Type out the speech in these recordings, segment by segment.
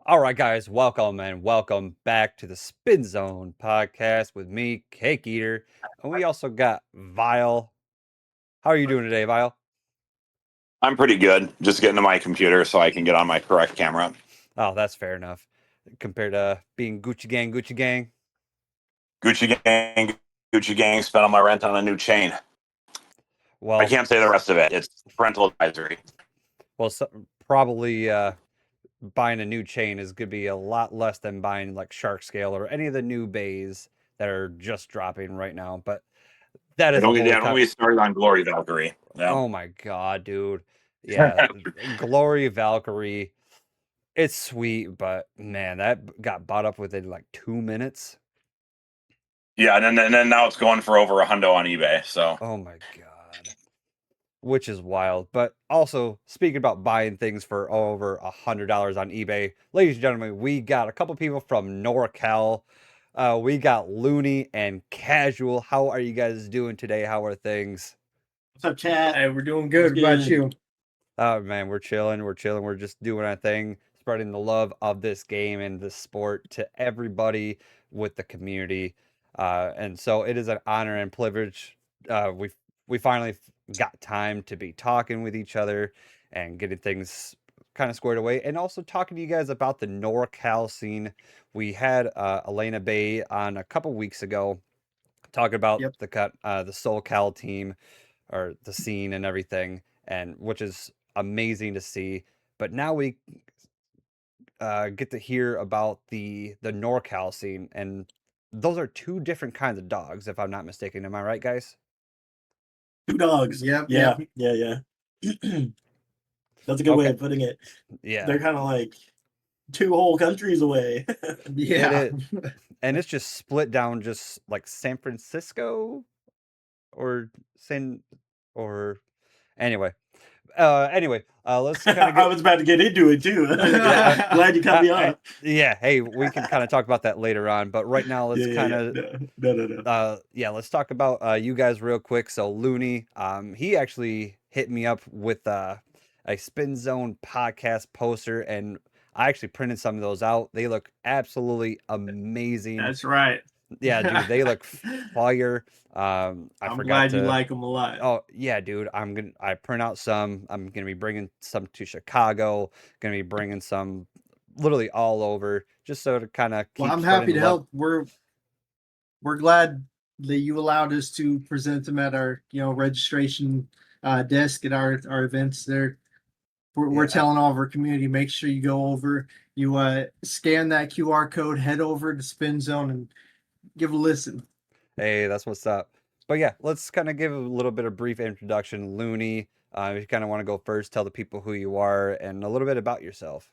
All right, guys, welcome back to the Spin Zone podcast with me, Cake Eater, and we also got Vile. How are you doing today, Vile? I'm pretty good. Just getting to my computer so I can get on my correct camera. Oh, that's fair enough. Compared to being Gucci Gang. Gucci gang, Gucci gang. Spent all my rent on a new chain. I Well, can't say the rest of it. It's parental advisory. probably buying a new chain is gonna be a lot less than buying like Shark Scale or any of the new bays that are just dropping right now. But that I is a don't whole get. Don't time. get started on Glory Valkyrie. Yeah. Oh my god, dude. Yeah, Glory Valkyrie. It's sweet, but man, that got bought up within like 2 minutes. Yeah, and then now it's going for over a hundo on eBay. So Oh my god. Which is wild. But also, speaking about buying things for over $100 on eBay, ladies and gentlemen, we got a couple people from NorCal. We got Looney and Casual. How are you guys doing today? How are things? What's up, chat? Hey, we're doing good. What about you? Oh man, we're chilling. We're chilling. We're just doing our thing, spreading the love of this game and this sport to everybody with the community. And so it is an honor and privilege. We finally got time to be talking with each other and getting things kind of squared away, and also talking to you guys about the NorCal scene. We had Elena Bay on a couple weeks ago talking about Yep. the SoulCal team or the scene and everything, and which is amazing to see. But now we get to hear about the NorCal scene, and those are two different kinds of dogs, if I'm not mistaken. Am I right, guys? Two dogs. Yep, Yeah, yep. yeah. That's a good way Okay. of putting it. Yeah, They're kind of like two whole countries away. Yeah. is. And it's just split down, just like San Francisco or San or anyway. Let's kind of I get. was about to get into it too. Yeah, Glad you cut me off. yeah. Hey, we can kind of talk about that later on, but right now let's kind Yeah. of No. yeah, let's talk about you guys real quick. So Looney, he actually hit me up with a Spin Zone podcast poster, and I actually printed some of those out. They look absolutely amazing. That's right. Yeah, dude, they look fire. I I'm forgot glad you to. like them a lot. Oh yeah, dude. I print out some. I'm gonna be bringing some to Chicago. Gonna be bringing some, literally all over, just so to kind of Well, keep I'm spreading happy the to love. help. We're glad that you allowed us to present them at our registration desk at our events there. We're Yeah. telling all of our community, make sure you go over, you scan that QR code, head over to Spin Zone and give a listen. Hey, that's what's up. But yeah, let's kind of give a little bit of brief introduction. Looney, if you kind of want to go first, tell the people who you are and a little bit about yourself.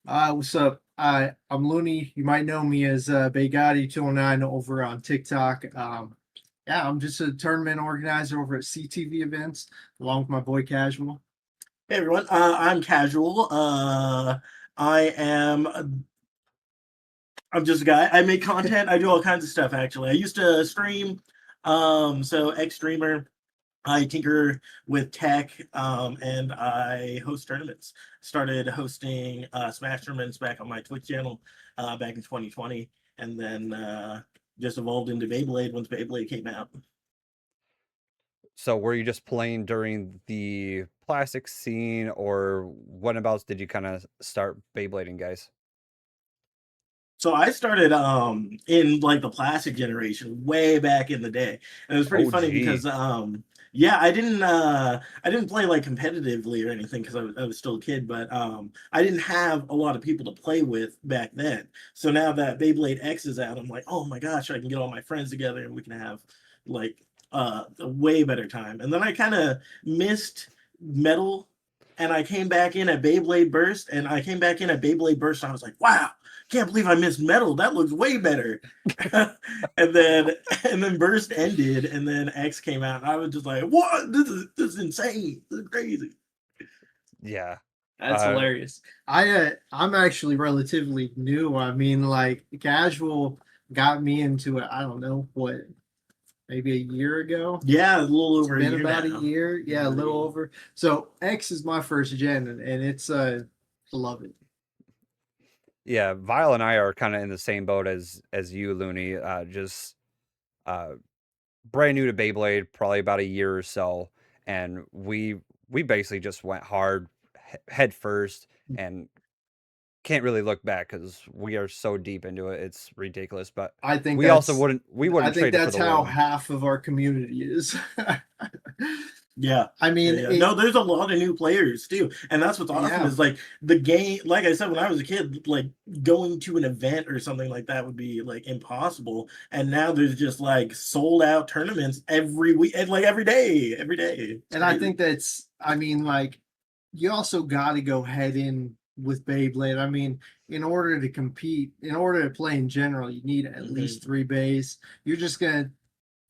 What's up? I'm Looney. You might know me as Baygatti209 over on TikTok. Yeah, I'm just a tournament organizer over at CTV events, along with my boy Casual. Hey everyone, I'm Casual. I'm just a guy. I make content. I do all kinds of stuff. Actually, I used to stream. So ex streamer. I tinker with tech, and I host tournaments. Started hosting Smash tournaments back on my Twitch channel back in 2020, and then just evolved into Beyblade once Beyblade came out. So were you just playing during the plastic scene, or when abouts did you kind of start Beyblading, guys? So I started in like the plastic generation way back in the day. And it was pretty funny OG. because yeah, I didn't play like competitively or anything because I was still a kid, but I didn't have a lot of people to play with back then. So now that Beyblade X is out, I'm like, oh my gosh, I can get all my friends together and we can have like a way better time. And then I kind of missed metal, and I came back in at Beyblade Burst, and I came back in at Beyblade Burst and I was like, wow, can't believe I missed metal. That looks way better. and then and then Burst ended, and then X came out, and I was just like, what? This is insane. This is crazy. Yeah. That's Uh, hilarious. I'm actually relatively new. I mean, like Casual got me into it. I don't know what, maybe a year ago. Yeah, a little over Been a year about now. a year. Yeah, a little over. So X is my first gen, and it's Love it. Yeah, Vile and I are kind of in the same boat as you, Looney. Just brand new to Beyblade, probably about a year or so, and we basically just went hard, head first, and can't really look back because we are so deep into it. It's ridiculous, but I think we also that's wouldn't I think trade it for that's the how world. half of our community is. Yeah. I mean, Yeah, yeah. No, there's a lot of new players too, and that's what's awesome Yeah. is like the game. Like I said, when I was a kid, like going to an event or something like that would be like impossible, and now there's just like sold out tournaments every week, and like every day, every day. It's and I crazy. think that's, I mean, like, you also got to go head in with Beyblade. I mean, in order to compete, in order to play in general, you need at least 3 bays. You're just gonna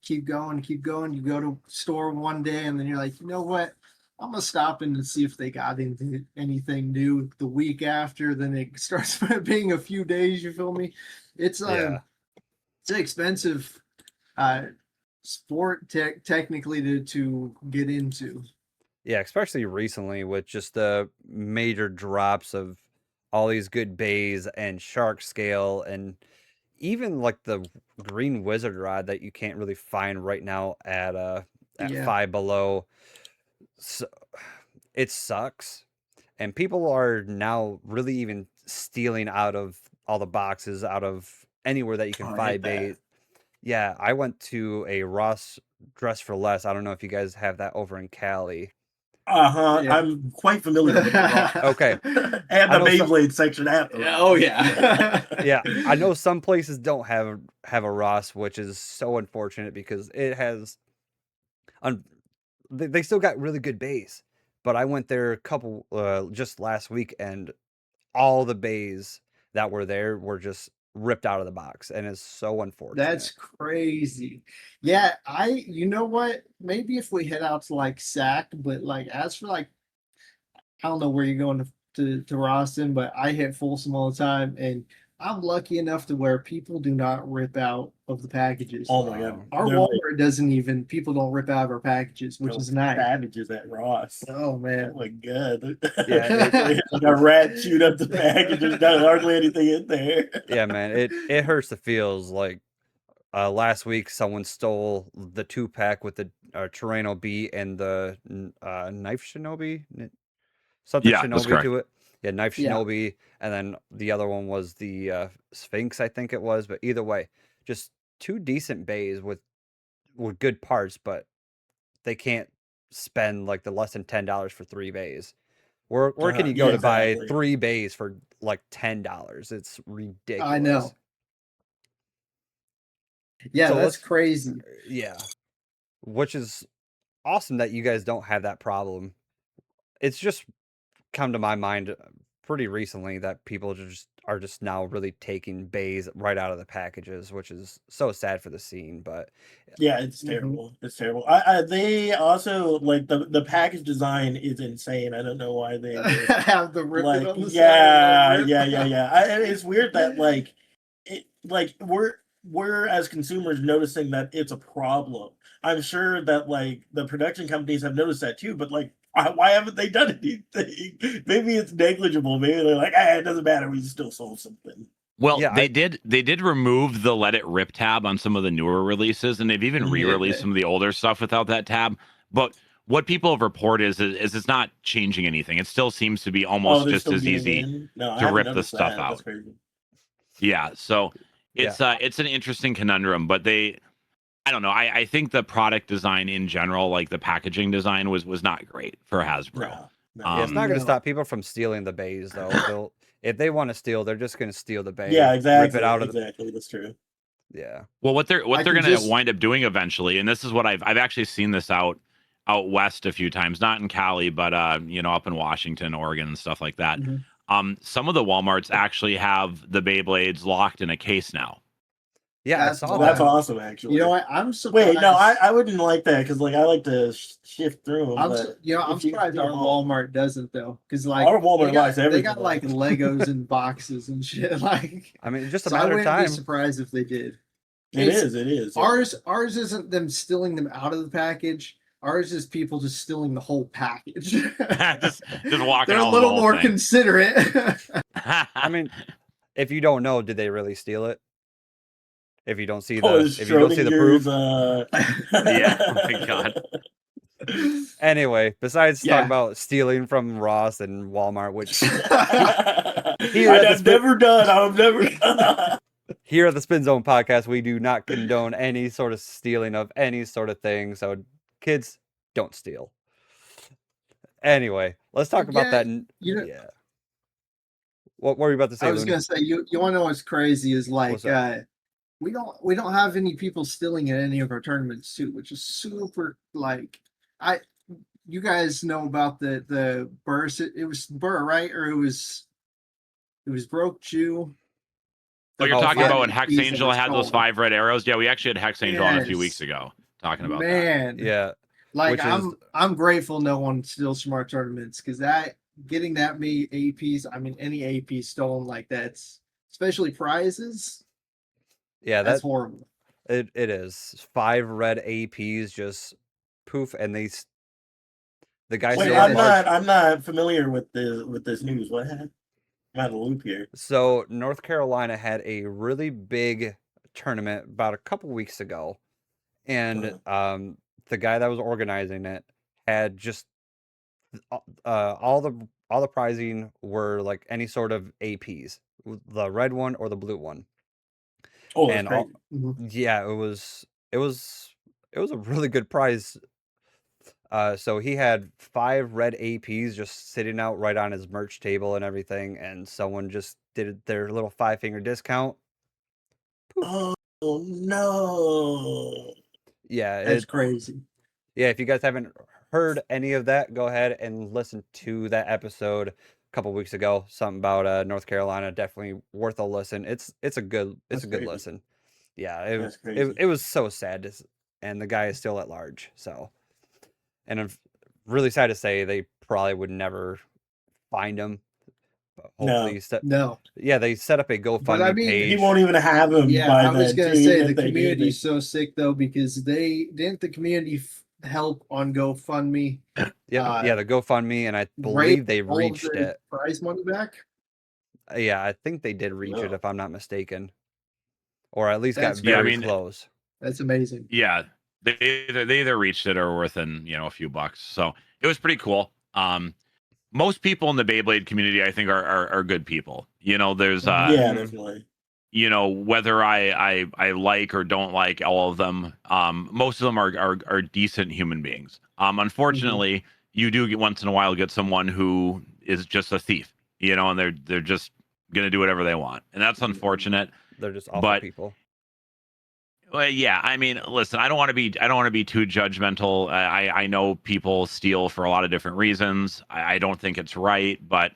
keep going, keep going. You go to store one day, and then you're like, you know what? I'm gonna stop in and see if they got anything new the week after. Then it starts being a few days. You feel me? It's Yeah. it's an expensive sport technically to get into. Yeah, especially recently with just the major drops of all these good bays and shark scale and even like the green wizard rod that you can't really find right now at Yeah. Five Below. So it sucks. And people are now really even stealing out of all the boxes out of anywhere that you can Oh, I find hate that. bays. Yeah, I went to a Ross Dress for Less. I don't know if you guys have that over in Cali. Yeah. I'm quite familiar with the rock. Okay. And I the know some- Beyblade section at the Oh yeah. Yeah, I know some places don't have a Ross, which is so unfortunate because it has they still got really good bays. But I went there a couple just last week and all the bays that were there were just ripped out of the box and it's so unfortunate. That's crazy. Yeah, you know what? Maybe if we head out to like SAC, but like as for like, I don't know where you're going to Roston, but I hit Folsom all the time, and I'm lucky enough to where people do not rip out of the packages. Oh my god. Our They're Walmart doesn't even, people don't rip out of our packages, which like is nice. savages at Ross. Oh Oh man. my god. Yeah, Like a rat chewed up the package. There's not hardly anything in there. Yeah, man, it hurts the feels. Like last week someone stole the 2-pack with the Terreno B and the knife shinobi. Something Yeah, that's Shinobi correct. to it. Yeah, Knife Yeah. Shinobi, and then the other one was the Sphinx, I think it was. But either way, just 2 decent bays with good parts, but they can't spend like the less than $10 for 3 bays. Where can you go Yeah, to buy exactly. 3 bays for like $10? It's ridiculous. I know. Yeah, So that's let's- crazy. Yeah, which is awesome that you guys don't have that problem. It's just come to my mind pretty recently that people are just now really taking bays right out of the packages, which is so sad for the scene. But Yeah, it's terrible. It's terrible. They also like the package design is insane. I don't know why they would, Have the ribbon like on the yeah, side. yeah. It's weird that like it like we're as consumers noticing that it's a problem. I'm sure that like the production companies have noticed that too, but like why haven't they done anything? Maybe it's negligible. Maybe they're like, it doesn't matter. We still sold something. Well, Yeah, they did remove the Let It Rip tab on some of the newer releases, and they've even re-released some of the older stuff without that tab. But what people have reported is it's not changing anything. It still seems to be almost they're just still as getting easy in? No, I to haven't rip the noticed stuff that. That's out. crazy. Yeah, so it's an interesting conundrum, but I don't know. I think the product design in general, like the packaging design, was not great for Hasbro. No, no. yeah, it's not going No. to stop people from stealing the bays though. They'll if they want to steal, they're just going to steal the bay. Yeah, Rip exactly. it out of Exactly. That's true. yeah. Well, what they're I can going to just- wind up doing eventually, and this is what I've actually seen this out west a few times, not in Cali, but up in Washington, Oregon, and stuff like that. Mhm. Some of the Walmarts actually have the Beyblades locked in a case now. Yeah, I That's saw That's that. awesome, actually. You know what? I'm surprised. Wait, no, I wouldn't like that because like I like to shift through them. I'm but I'm if you surprised do our them all- Walmart doesn't though, because like Our Walmart they got, likes everything. they got like Legos and boxes and shit. Like, I mean, just a so I matter of wouldn't be time. surprised if they did. It It's- is. It is. Ours isn't them stealing them out of the package. Ours is people just stealing the whole package. just walking They're a out with the little whole more thing. considerate. I mean, if you don't know, did they really steal it? If you don't see Oh, the if you don't see the proof. Yeah, oh my God. Anyway, besides Yeah. talking about stealing from Ross and Walmart, which I've never done. here at the Spin Zone podcast, we do not condone any sort of stealing of any sort of thing. So, kids, don't steal. Anyway, let's talk about that. You know, Yeah. What were you about to say, I was Looney? gonna say you want to know what's crazy is like What's up? we don't have any people stealing at any of our tournaments too, which is super like you guys know about the Burr, it was Burr, right? Or it was Broke Jew. Oh, you're Oh, talking yeah. about when Hex Piece that Angel was had those stolen. 5 red arrows? Yeah, we actually had Hex Angel on a few Yes. weeks ago talking about that. Man, Yeah. like which is I'm grateful no one steals from our tournaments because that getting that many APs, I mean any AP stolen like that's especially prizes, yeah, that's that horrible. it is 5 red APs just poof, and the guy Wait, still I'm at large. I'm not familiar with this news. What happened? I'm out of the loop here. So North Carolina had a really big tournament about a couple weeks ago, and the guy that was organizing it had just all the prizing were like any sort of APs, the red one or the blue one, Oh, that's and crazy. yeah, it was a really good prize. So he had 5 red APs just sitting out right on his merch table and everything, and someone just did their little 5-finger discount. Oh no! Yeah, That's crazy. yeah. If you guys haven't heard any of that, go ahead and listen to that episode a couple weeks ago. Something about North Carolina, definitely worth a listen. It's a good Crazy. listen. Yeah, That's crazy. it was so sad, and the guy is still at large. So, and I'm really sad to say they probably would never find him. But hopefully, No. yeah, they set up a But I GoFundMe mean, page. He won't even have him Yeah, by I was then. gonna too, say even the if they need community's it. so sick though because they didn't the community help on GoFundMe. Yeah, the GoFundMe, and I raise believe they all of reached the it. prize money back. Yeah, I think they did reach it No. if I'm not mistaken, or at least got That's- very Yeah, I mean, close. That's amazing. Yeah, they either reached it or were within a few bucks. So it was pretty cool. Most people in the Beyblade community, I think, are good people. There's Yeah, definitely. whether I like or don't like all of them, most of them are decent human beings. Unfortunately, you do get once in a while get someone who is just a thief, and they're just gonna do whatever they want, and that's unfortunate. They're just awful But people. well, yeah, I mean, listen, I don't want to be too judgmental. I know people steal for a lot of different reasons. I don't think it's right, but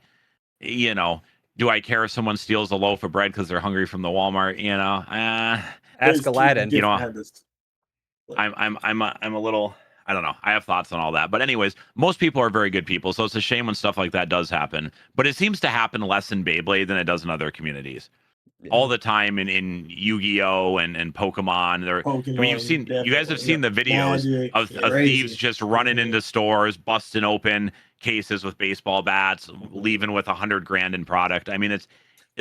do I care if someone steals a loaf of bread because they're hungry from the Walmart? Ask Aladdin. I'm a little. I don't know. I have thoughts on all that, but anyways, most people are very good people, so it's a shame when stuff like that does happen. But it seems to happen less in Beyblade than it does in other communities. All the time in Yu-Gi-Oh and Pokemon. I mean, you guys have seen the videos of thieves just running into stores, busting open cases with baseball bats, leaving with $100,000 in product. I mean, it's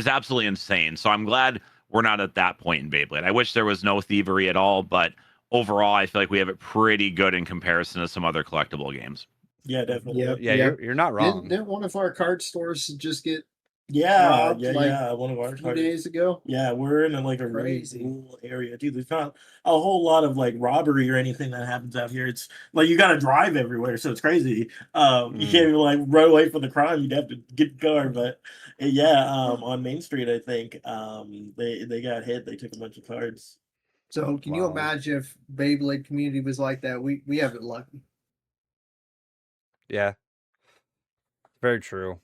absolutely insane. So I'm glad we're not at that point in Beyblade. I wish there was no thievery at all, but overall, I feel like we have it pretty good in comparison to some other collectible games. Yeah, definitely. Yeah, you're not wrong. Didn't one of our card stores just get Yeah, robbed, one of our 2 days ago? Yeah, we're in a really Crazy. rural area, dude. There's not a whole lot of robbery or anything that happens out here. It's like you got to drive everywhere, so it's crazy. You can't even run away from the crime. You'd have to get the car. But yeah, on Main Street, I think they got hit. They took a bunch of cards. So can you imagine if Beyblade community was like that? We have it lucky. Yeah, very true.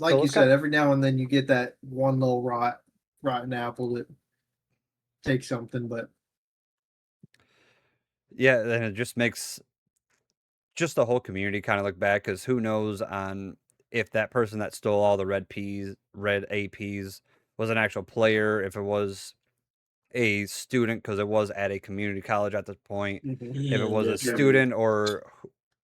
Like you said, every now and then you get that one little rotten apple that takes something, but yeah, then it just makes just the whole community kind of look bad because who knows on if that person that stole all the red APs was an actual player, if it was a student, because it was at a community college at this point, if it was a That's true. student or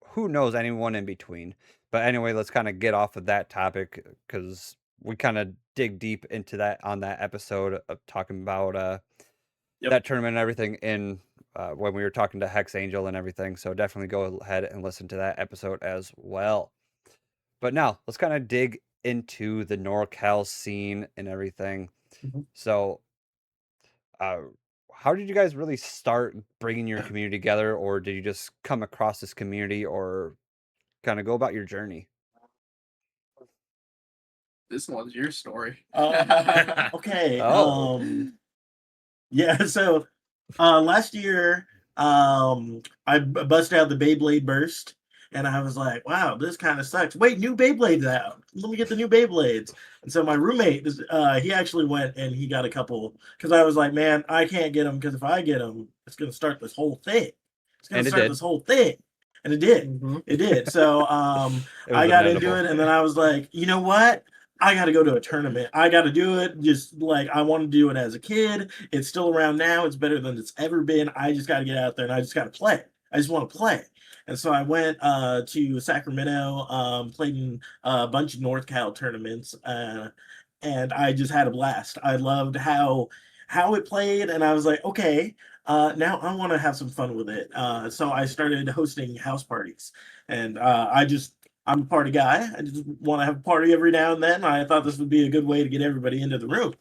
who knows, anyone in between. But anyway, let's kind of get off of that topic because we kind of dig deep into that on that episode of talking about that tournament and everything in when we were talking to Hex Angel and everything. So definitely go ahead and listen to that episode as well. But now let's kind of dig into the NorCal scene and everything. So, how did you guys really start bringing your community together, or did you just come across this community, or kind of go about your journey? This one's your story. Okay. Oh. Yeah. So, last year, I busted out the Beyblade Burst, and I was like, "Wow, this kind of sucks." Wait, new Beyblades out. Let me get the new Beyblades. And so my roommate, he actually went and he got a couple because I was like, "Man, I can't get them because if I get them, it's gonna start this whole thing. It's gonna And it start did. this whole thing." And it did. It did. So It was I got into inevitable. it, and then I was like, you know what? I got to go to a tournament. I got to do it. Just like I want to do it as a kid. It's still around now. It's better than it's ever been. I just got to get out there and I just got to play. I just want to play. And so I went to Sacramento, played in a bunch of NorCal tournaments, and I just had a blast. I loved how it played, and I was like, okay, now I want to have some fun with it. So I started hosting house parties, and I'm a party guy. I just want to have a party every now and then. I thought this would be a good way to get everybody into the room.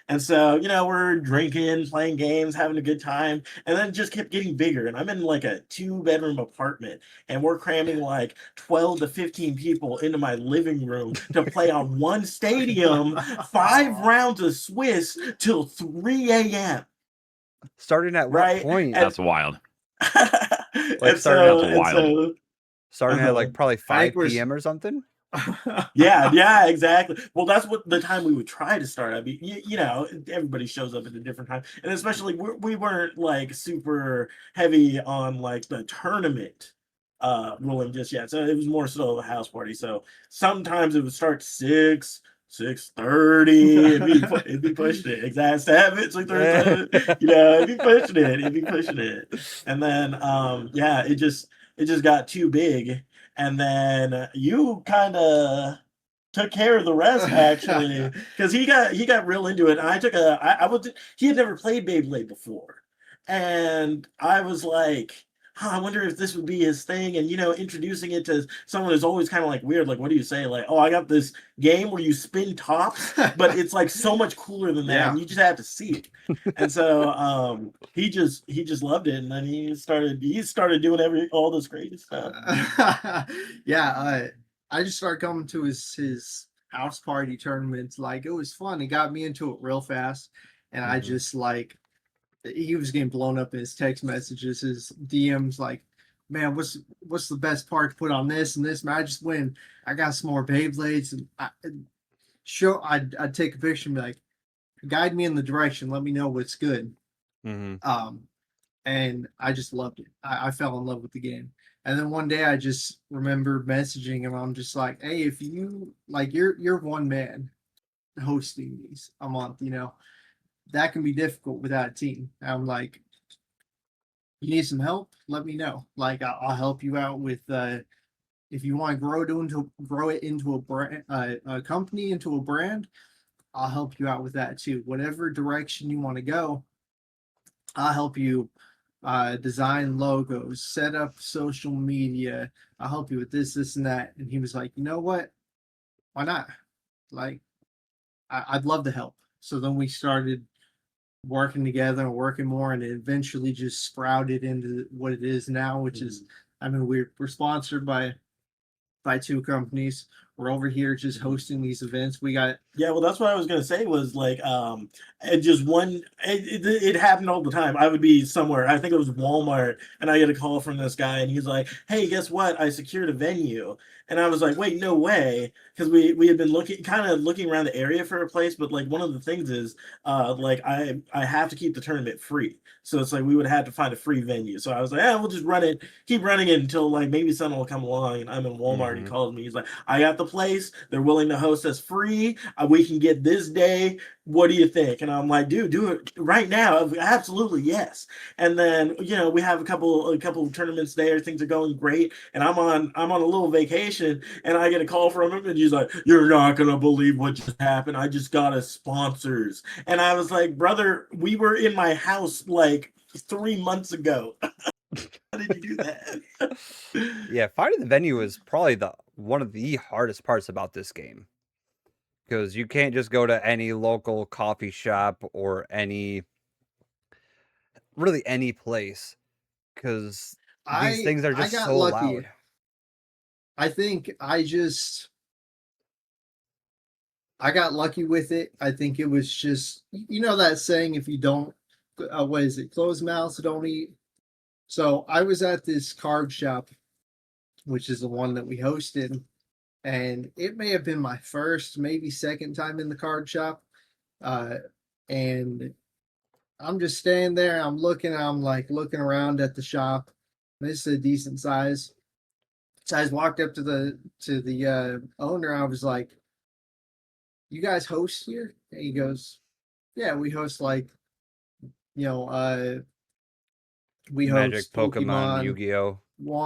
And so, we're drinking, playing games, having a good time, and then it just kept getting bigger. And I'm in like a 2-bedroom apartment, and we're cramming like 12 to 15 people into my living room to play on one stadium, 5 rounds of Swiss till 3 a.m. Starting at what Right? point? That's wild. And starting wild. Starting at like probably 5 was- p.m. or something? yeah, exactly. Well, that's what the time we would try to start. I mean, everybody shows up at a different time, and especially we weren't like super heavy on like the tournament ruling just yet. So it was more so a house party. So sometimes it would start 6:30. It'd be pushing it. Exact 7, 6:37. It'd be pushing it. It'd be pushing it. And then it just got too big. And then you kind of took care of the rest actually, because he got real into it. And he had never played Beyblade before, and I was like, I wonder if this would be his thing. And introducing it to someone is always kind of like weird. Like, what do you say? Like, oh, I got this game where you spin tops, but it's like so much cooler than that, and you just have to see it. And so he just loved it, and then he started doing all this crazy stuff. I just started coming to his house party tournaments. Like, it was fun. It got me into it real fast, and I just like. He was getting blown up in his text messages, his DMs, like, man, what's the best part to put on this and this? Man, I just win. I got some more Beyblades, and I'd take a picture and be like, guide me in the direction, let me know what's good. And I just loved it. I fell in love with the game. And then one day I just remember messaging him. I'm just like, hey, if you like, you're one man hosting these a month, that can be difficult without a team. I'm like, you need some help? Let me know. Like, I'll help you out with if you want to grow it into a brand, a company, into a brand. I'll help you out with that too. Whatever direction you want to go, I'll help you design logos, set up social media. I'll help you with this, and that. And he was like, you know what? Why not? Like, I'd love to help. So then we started working together and working more, and it eventually just sprouted into what it is now, which is, I mean, we're sponsored by 2 companies. We're over here just hosting these events. We got well, that's what I was gonna say was like it happened all the time. I would be somewhere, I think it was Walmart, and I get a call from this guy, and he's like, hey, guess what, I secured a venue. And I was like, wait, no way, because we had been looking around the area for a place, but like one of the things is like I have to keep the tournament free, so it's like we would have to find a free venue. So I was like, we'll just keep running it until like maybe someone will come along. And I'm in Walmart. He calls me, he's like, I got the place. They're willing to host us free. We can get this day. What do you think? And I'm like, dude, do it right now. Absolutely, yes. And then, you know, we have a couple of tournaments there. Things are going great. And I'm on a little vacation, and I get a call from him, and he's like, "You're not gonna believe what just happened. I just got us sponsors." And I was like, "Brother, we were in my house like 3 months ago. How did you do that?" Yeah, finding the venue is probably one of the hardest parts about this game. Because you can't just go to any local coffee shop or really any place. Because these things are I just got so lucky. loud. I think I got lucky with it. I think it was just, you know, that saying, if you don't, what is it? Closed mouths don't eat. So I was at this card shop, which is the one that we hosted, and it may have been my first, maybe second time in the card shop. And I'm just standing there. I'm looking around at the shop. This is a decent size. So I walked up to the owner. I was like, "You guys host here?" And he goes, "Yeah, we host like, you know, we Magic, host Pokemon, Pokemon, Yu-Gi-Oh,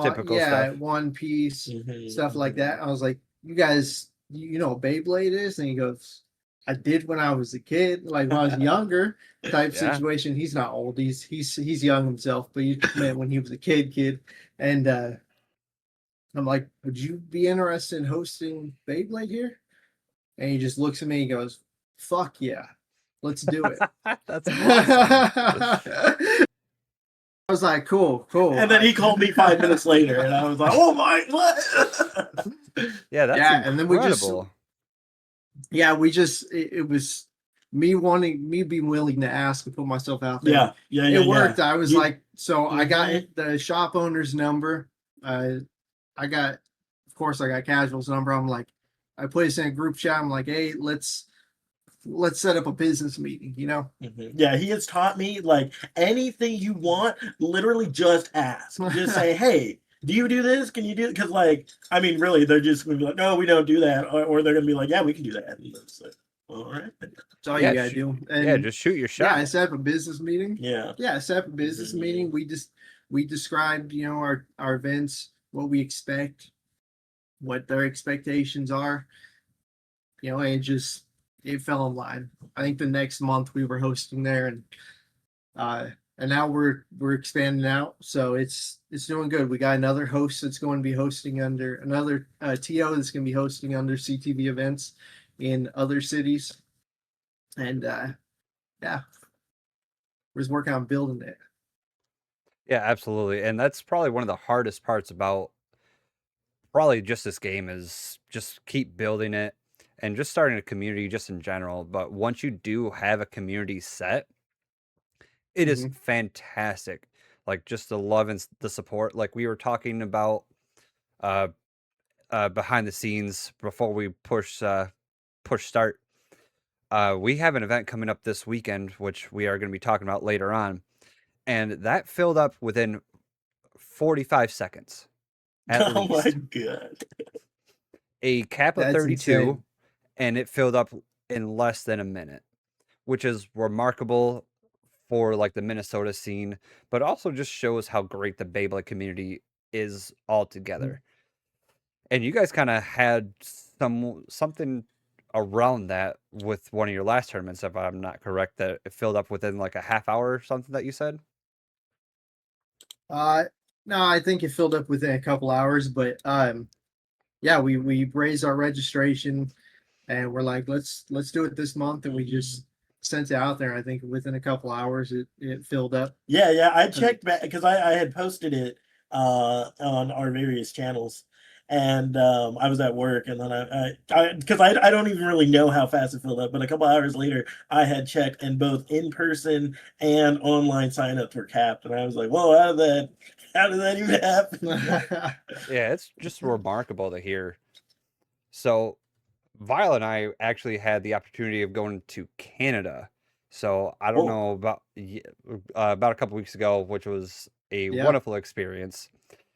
typical yeah, stuff. One Piece, Mhm, stuff like mhm. that." I was like, "You guys, you know what Beyblade is?" And he goes, "I did when I was a kid, like when I was younger." Type Yeah. situation. He's not old. He's young himself, but he meant when he was a kid. And I'm like, "Would you be interested in hosting Beyblade here?" And he just looks at me and goes, "Fuck yeah, let's do it." That's awesome. I was like, cool. And then he called me 5 minutes later, and I was like, "Oh my, what?" Yeah, that's Yeah, and then incredible. it was me being willing to ask and put myself out there. Yeah. It worked. I was You- like, so I got Mhm. the shop owner's number. I got, of course, I got Casual's number. I'm like, I put us in a group chat. I'm like, "Hey, let's set up a business meeting," you know? Mhm. Yeah, he has taught me, like, anything you want, literally just ask. Just say, "Hey, do you do this? Can you do it?" Because, like, I mean, really, they're just gonna be like, "No, we don't do that," or they're gonna be like, "Yeah, we can do that." And it's like, all right. That's all you Yeah, gotta do. yeah, And just shoot your yeah, I shot. set up a business meeting. Yeah. Yeah, I set up a business Mhm. meeting. We described, you know, our events, what we expect, what their expectations are. You know, and it fell in line. I think the next month we were hosting there, and now we're expanding out, so it's doing good. We got another host that's going to be hosting under another TO that's going to be hosting under CTV events in other cities, and yeah, we're just working on building it. Yeah, absolutely. And that's probably one of the hardest parts about probably just this game is just keep building it and just starting a community just in general. But once you do have a community set, it is Mhm. fantastic. Like just the love and the support. Like we were talking about uh behind the scenes before we push start. We have an event coming up this weekend, which we are going to be talking about later on, and that filled up within 45 seconds at Oh my least. god. A cap of That's 32, insane. and it filled up in less than a minute, which is remarkable for like the Minnesota scene, but also just shows how great the Beyblade community is altogether. And you guys kind of had something around that with one of your last tournaments, if I'm not correct, that it filled up within like a half hour or something that you said. Uh, no, I think it filled up within a couple hours, but yeah, we raised our registration, and we're like, let's do it this month, and we just sent it out there. I think within a couple hours, it filled up. Yeah. I And checked back because I had posted it on our various channels, and I was at work, and then I don't even really know how fast it filled up, but a couple hours later, I had checked, and both in person and online signups were capped, and I was like, "Whoa, how did that even happen?" Yeah, it's just remarkable to hear. So Vile and I actually had the opportunity of going to Canada. So I don't Oh, know about a couple weeks ago, which was a yeah, wonderful experience.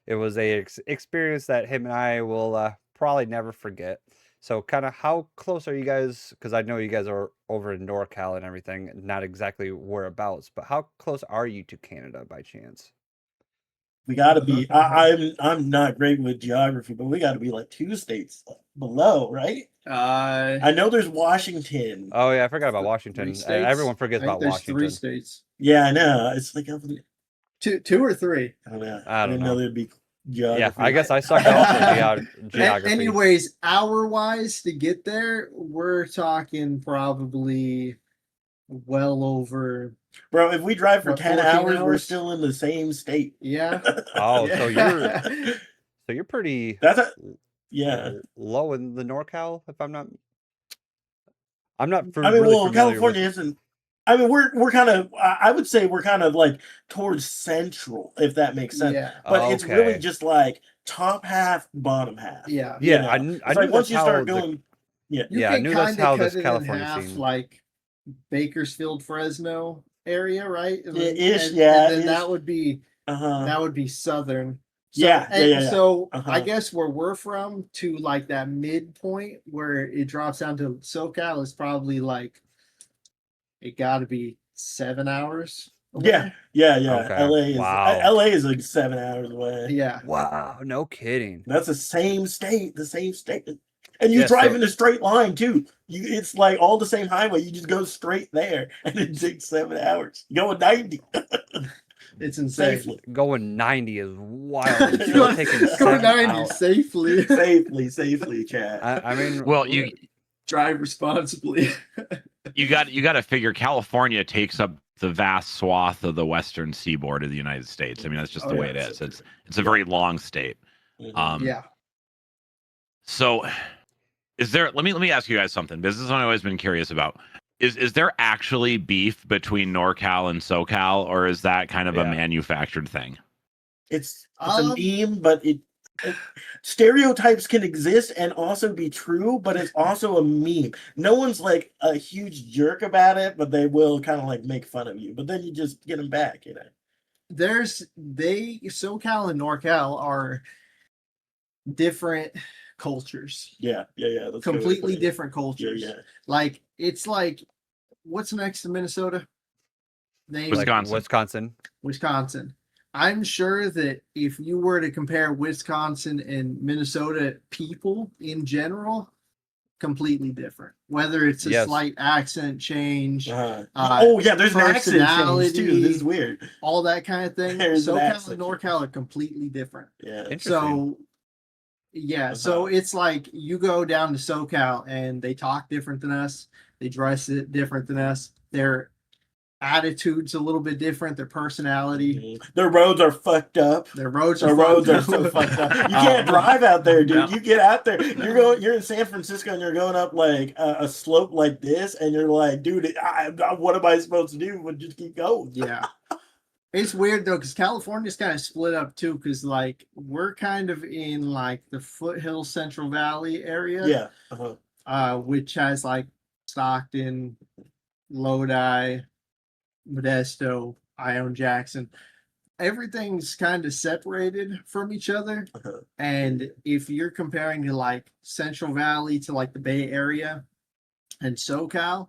It was a experience that him and I will probably never forget. So kind of how close are you guys? Because I know you guys are over in NorCal and everything, not exactly whereabouts, but how close are you to Canada by chance? We got to be. I'm not great with geography, but we got to be like 2 states below, right? I know there's Washington. Oh yeah, I forgot about Washington. Everyone forgets about there's Washington. 3 states. Yeah, I know. It's like Two or 3. I don't know. I don't didn't know there'd be geography. Yeah, I guess I suck also geography. Anyways, hour-wise to get there, we're talking probably well over. Bro, if we drive for What, 10 14 hours, we're hours? still in the same state. Yeah. Oh, so Yeah. you're pretty Yeah. low in the NorCal, if I'm not really well, familiar California with... isn't. I mean, we're kind of. I would say we're kind of like towards central, if that makes sense. Yeah. But it's really Okay. just like top half, bottom half. Yeah. You Yeah, know? I It's knew like that's once you how start the... going, You Yeah, I can knew that's kinda how cut this it in California half, scene... like Bakersfield, Fresno area, right? And then, ish, and yeah, then ish. that would be southern. So, Yeah. So I Uh-huh. guess where we're from to like that midpoint where it drops down to SoCal is probably like it got to be 7 hours. away. Yeah. Okay. LA Wow. is like 7 hours away. Yeah. Wow, no kidding. That's the same state, and you Yeah, drive so- in a straight line too. It's like all the same highway. You just go straight there, and it takes 7 hours. You go at 90 It's insane. safely. Going 90 is wild. You Still know, taking Go 7 90 hours. safely. safely, Chad. I mean, Well, you Drive responsibly. you got to figure California takes up the vast swath of the western seaboard of the United States. I mean, that's just the way it is. It's a very long state. Mhm. Yeah. So is there, let me ask you guys something. This is something I've always been curious about. Is there actually beef between NorCal and SoCal, or is that kind of a manufactured thing? It's a meme, but stereotypes can exist and also be true, but it's also a meme. No one's like a huge jerk about it, but they will kind of like make fun of you. But then you just get them back, you know. SoCal and NorCal are different cultures. Yeah. That's Completely really different cultures. Yeah. Like it's like what's next to Minnesota? Wisconsin. Wisconsin. I'm sure that if you were to compare Wisconsin and Minnesota people in general, completely different. Whether it's a slight accent change, there's an accent change too. This is weird. All that kind of thing. SoCal and NorCal are completely different. Yeah. Interesting. So it's like you go down to SoCal and they talk different than us. They dress it different than us. Their attitude's a little bit different. Their personality. Their roads are fucked up. Their roads are so fucked up. You can't drive out there, dude. You get out there. You're in San Francisco and you're going up like a slope like this, and you're like, dude, what am I supposed to do? But just keep going. Yeah. It's weird though, because California's kind of split up too, because like we're kind of in like the foothill Central Valley area. Yeah. Which has like Stockton, Lodi, Modesto, Ione Jackson. Everything's kind of separated from each other. And if you're comparing to like Central Valley to like the Bay Area and SoCal,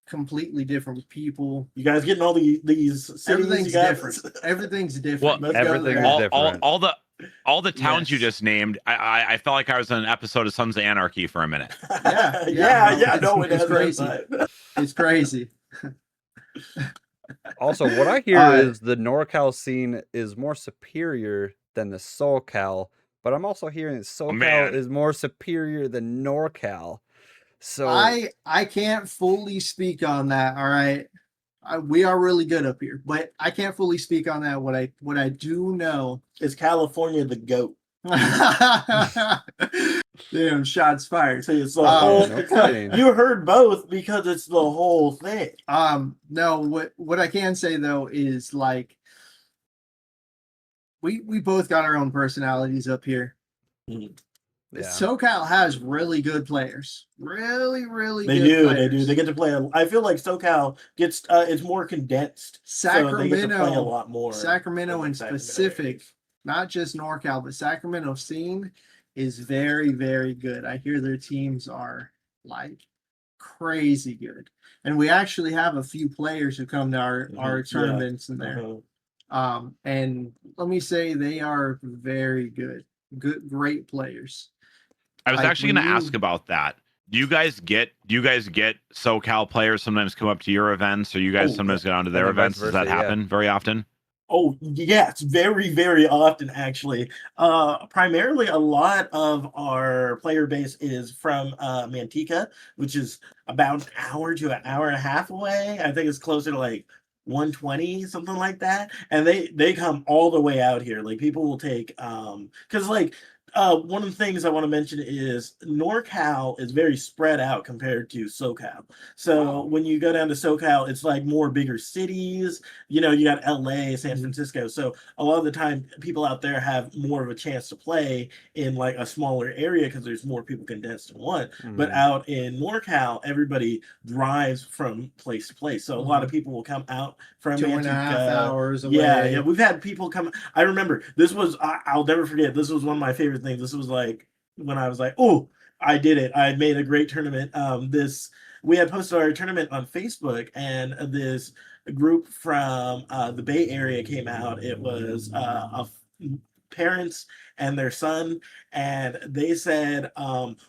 completely different people. You guys getting all these cities? Everything's different. Everything's different. Well, everything is different. All the towns you just named, I felt like I was in an episode of Sons of Anarchy for a minute. Yeah. No, it's crazy. It's crazy. Also, what I hear is the NorCal scene is more superior than the SoCal, but I'm also hearing that SoCal is more superior than NorCal. So I can't fully speak on that. All right, we are really good up here, but I can't fully speak on that. What I do know is California the GOAT. Damn, shots fired. So it's the whole. You heard both because it's the whole thing. No, what I can say though is like we both got our own personalities up here. Mm-hmm. Yeah. SoCal has really good players. Really They good do. players. They do. They get to play. I feel like SoCal gets it's more condensed. Sacramento, so they get to play a lot more. Sacramento in specific, not just NorCal, but Sacramento scene is very, very good. I hear their teams are like crazy good. And we actually have a few players who come to our tournaments in there. And let me say they are very good. Great players. I was Like, actually when going to ask about that. Do you guys get SoCal players sometimes come up to your events, or you guys sometimes go down to their And vice events? Does that versa, yeah. happen very often? Oh yes, very, very often actually. Primarily a lot of our player base is from Manteca, which is about an hour to an hour and a half away. I think it's closer to like 120, something like that. And they come all the way out here. Like people will take because like one of the things I want to mention is NorCal is very spread out compared to SoCal. So when you go down to SoCal, it's like more bigger cities. You know, you got LA, San Francisco. So a lot of the time, people out there have more of a chance to play in like a smaller area because there's more people condensed in one. But out in NorCal, everybody drives from place to place. So a lot of people will come out from 2.5 hours away. Yeah. We've had people come. I remember this was, I'll never forget. This was one of my favorite things. This was like when I was like, oh, I did it. I made a great tournament. We had posted our tournament on Facebook, and this group from the Bay Area came out. It was parents and their son, and they said,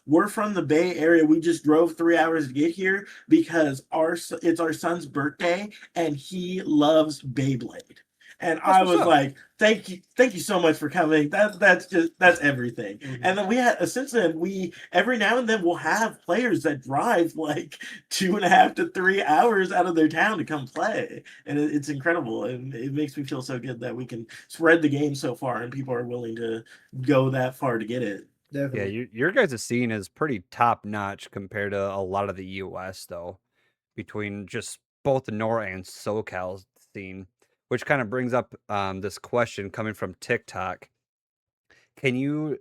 we're from the Bay Area. We just drove 3 hours to get here because it's our son's birthday and he loves Beyblade. And I was like, thank you so much for coming. That's everything. And then we had since then we every now and then we'll have players that drive like 2.5 to 3 hours out of their town to come play, and it's incredible. And it makes me feel so good that we can spread the game so far, and people are willing to go that far to get it. Definitely. Yeah, your guys' scene is pretty top notch compared to a lot of the US though, between just both the Nor and SoCal scene, which kind of brings up this question coming from TikTok. Can you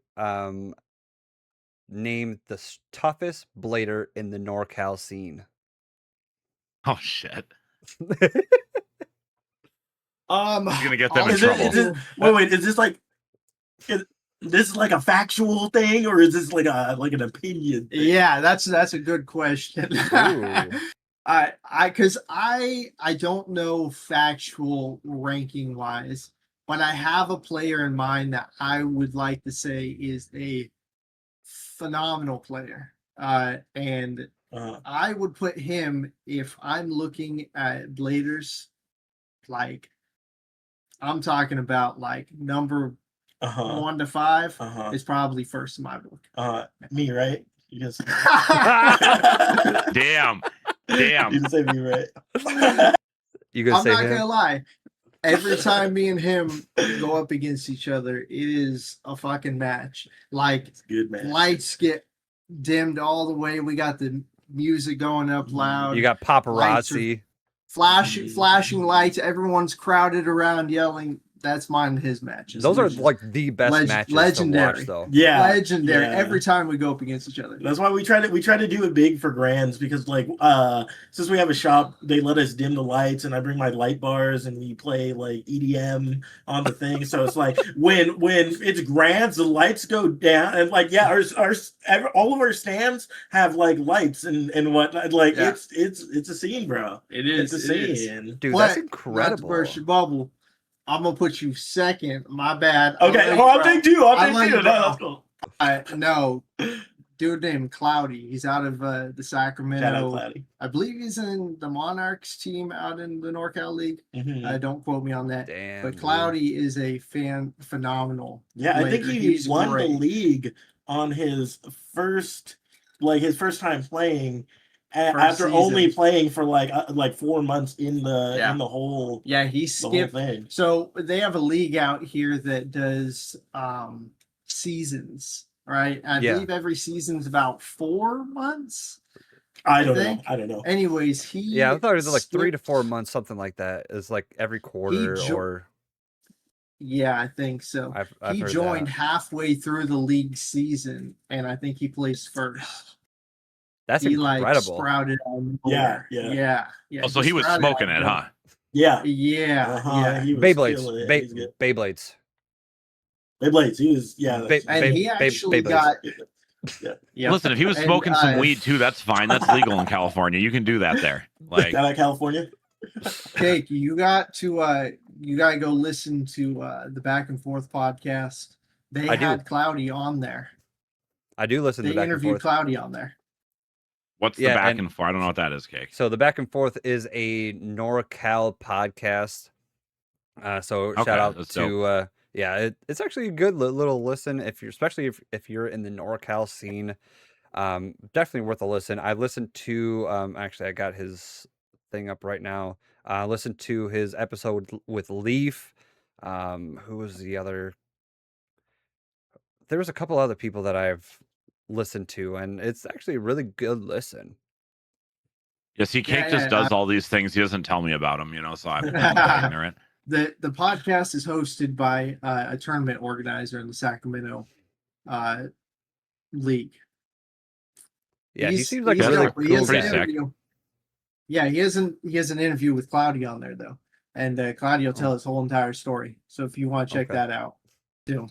name the toughest blader in the NorCal scene? Oh shit! He's gonna get them in Is trouble. wait, is this like this is like a factual thing, or is this like an opinion thing? Yeah, that's a good question. Because I don't know factual ranking wise, but I have a player in mind that I would like to say is a phenomenal player. And I would put him, if I'm looking at bladers, like I'm talking about like number 1 to 5 is probably first in my book. Me, right? Because Damn. you can say me, right? You gonna I'm say not him? gonna lie. Every time me and him go up against each other, it is a fucking match. Like, It's a good match. lights get dimmed all the way. We got the music going up loud. You got paparazzi. Flashing lights. Everyone's crowded around yelling. That's mine and his matches. Those are like the best matches legendary. to watch, though. Yeah, legendary. yeah. Every time we go up against each other. That's why we try to do it big for grands, because like since we have a shop, they let us dim the lights, and I bring my light bars and we play like EDM on the thing. So it's like when it's grands, the lights go down, and like all of our stands have like lights and whatnot. Like it's a scene, bro. It is. It's a scene. Dude, But, that's not to incredible. burst your bubble. I'm gonna put you second. My bad. Okay, I'll take two. I'll take two. No, that's cool. No, dude named Cloudy. He's out of the Sacramento. Shout out Cloudy. I believe he's in the Monarchs team out in the NorCal League. Don't quote me on that. Damn. But Cloudy is a phenomenal. Yeah, I think player. he He's won great. the league on his first time playing. After only playing for like 4 months in the whole Yeah, he the whole skipped. thing. So they have a league out here that does seasons, right? I believe every season's about 4 months. I don't know. Anyways, I thought it was like 3 to 4 months, something like that. It's like every quarter or. Yeah, I think so. I've he heard joined that. halfway through the league season, and I think he placed first. That's he incredible. Sprouted on Yeah. Oh, so he was smoking it, huh? Yeah. Yeah. He was Beyblades. killing it. He's good. Beyblades. Beyblades. He was And he actually got. Yeah. Listen, if he was smoking some weed too, that's fine. That's legal in California. You can do that there. Like, Got out California. Jake, you got to go listen to the Back and Forth podcast. They had Cloudy on there. I do listen to They Back and interviewed Forth. Cloudy on there. what's the back and forth? I don't know what that is, Cake. So the Back and Forth is a NorCal podcast. So shout out to it's actually a good little listen if you're if you're in the NorCal scene. Definitely worth a listen. I listened to actually I got his thing up right now. Listened to his episode with Leaf. Who was the other? There was a couple other people that I've listened to, and it's actually a really good listen. Yeah, see, Cake just does all these things. He doesn't tell me about them, so I'm ignorant. The podcast is hosted by a tournament organizer in the Sacramento league. Yeah, he seems like a really cool guy. Yeah, he has an interview with Cloudy on there though, and Cloudy will tell his whole entire story. So if you want to check that out, do.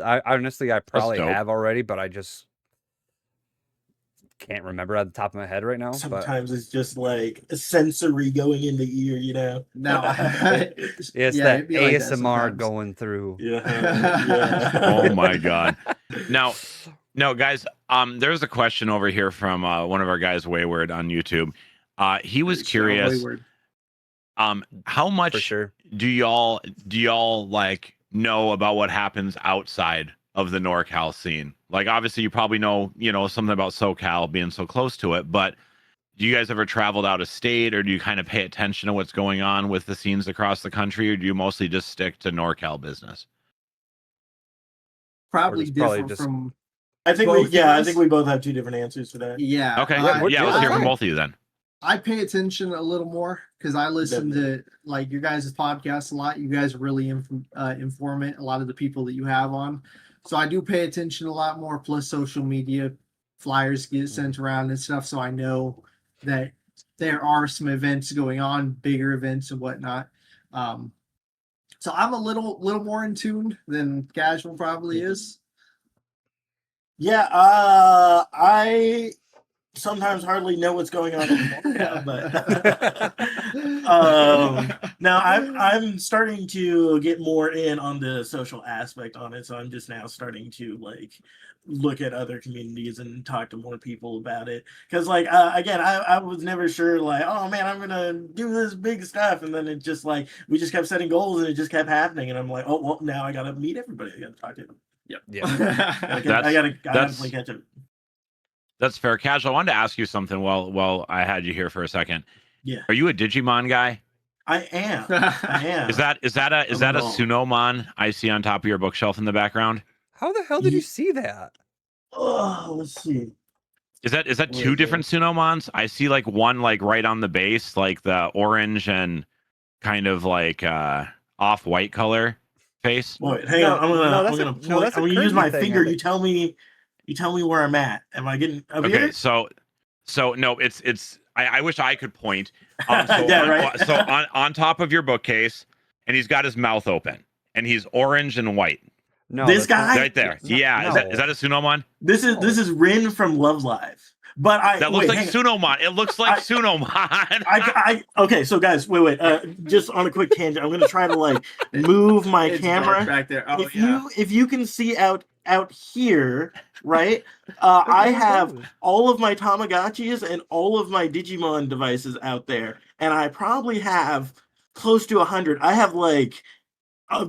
I honestly probably have already, but I just can't remember at the top of my head right now. Sometimes it's just like a sensory going in the ear, No, it's that ASMR going through. Yeah. Oh my god. Now, guys, there's a question over here from one of our guys, Wayward, on YouTube. He was curious. How much do y'all like know about what happens outside of the NorCal scene? Like, obviously, you probably know, something about SoCal being so close to it, but do you guys ever traveled out of state, or do you kind of pay attention to what's going on with the scenes across the country, or do you mostly just stick to NorCal business? Probably different from. I think we both have two different answers for that. Yeah. Okay. Let's hear from both of you then. I pay attention a little more because I listen to like your guys' podcast a lot. You guys are really informant. A lot of the people that you have on, so I do pay attention a lot more. Plus, social media flyers get sent around and stuff, so I know that there are some events going on, bigger events and whatnot. So I'm a little more in tune than Casual probably is. Yeah, I sometimes hardly know what's going on but now I'm starting to get more in on the social aspect on it, so I'm just now starting to like look at other communities and talk to more people about it, because like again I was never sure, like, oh man, I'm gonna do this big stuff, and then it just like we just kept setting goals and it just kept happening, and I'm like, oh well, now I gotta meet everybody, I gotta talk to them. I gotta play catch up. That's fair. Casual, I wanted to ask you something while I had you here for a second. Yeah. Are you a Digimon guy? I am. Is that a Sunomon I see on top of your bookshelf in the background? How the hell did you see that? Oh, let's see. Is that two different Sunomons? I see like one like right on the base, like the orange and kind of like off-white color face. Wait, hang on. I'm gonna use my finger. You tell me where I'm at. Am I getting up here? So no, it's I wish I could point. So on top of your bookcase, and he's got his mouth open, and he's orange and white. No, this guy right there. Yeah, no. Is that a Sunomon? This is Rin from Love Live. But that looks like Sunomon. It looks like Sunomon. Okay, so guys, wait. Just on a quick tangent, I'm gonna try to like move my camera back there. Oh, if you can see out here, right? I have all of my Tamagotchis and all of my Digimon devices out there, and I probably have close to 100. I have like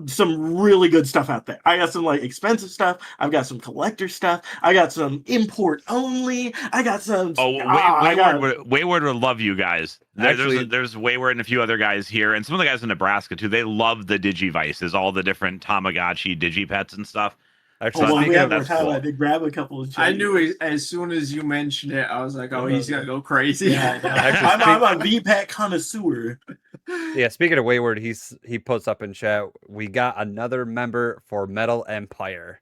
some really good stuff out there. I got some like expensive stuff. I've got some collector stuff. I got some import only. I got some. Wayward would love you guys. There's Wayward and a few other guys here, and some of the guys in Nebraska too. They love the Digivices, all the different Tamagotchi Digipets and stuff. Actually, we have more time. I did grab a couple of. I knew as soon as you mentioned it, I was like, "Oh, he's gonna go crazy." Yeah, I'm a VPAC connoisseur. Yeah, speaking of Wayward, he puts up in chat, we got another member for Metal Empire.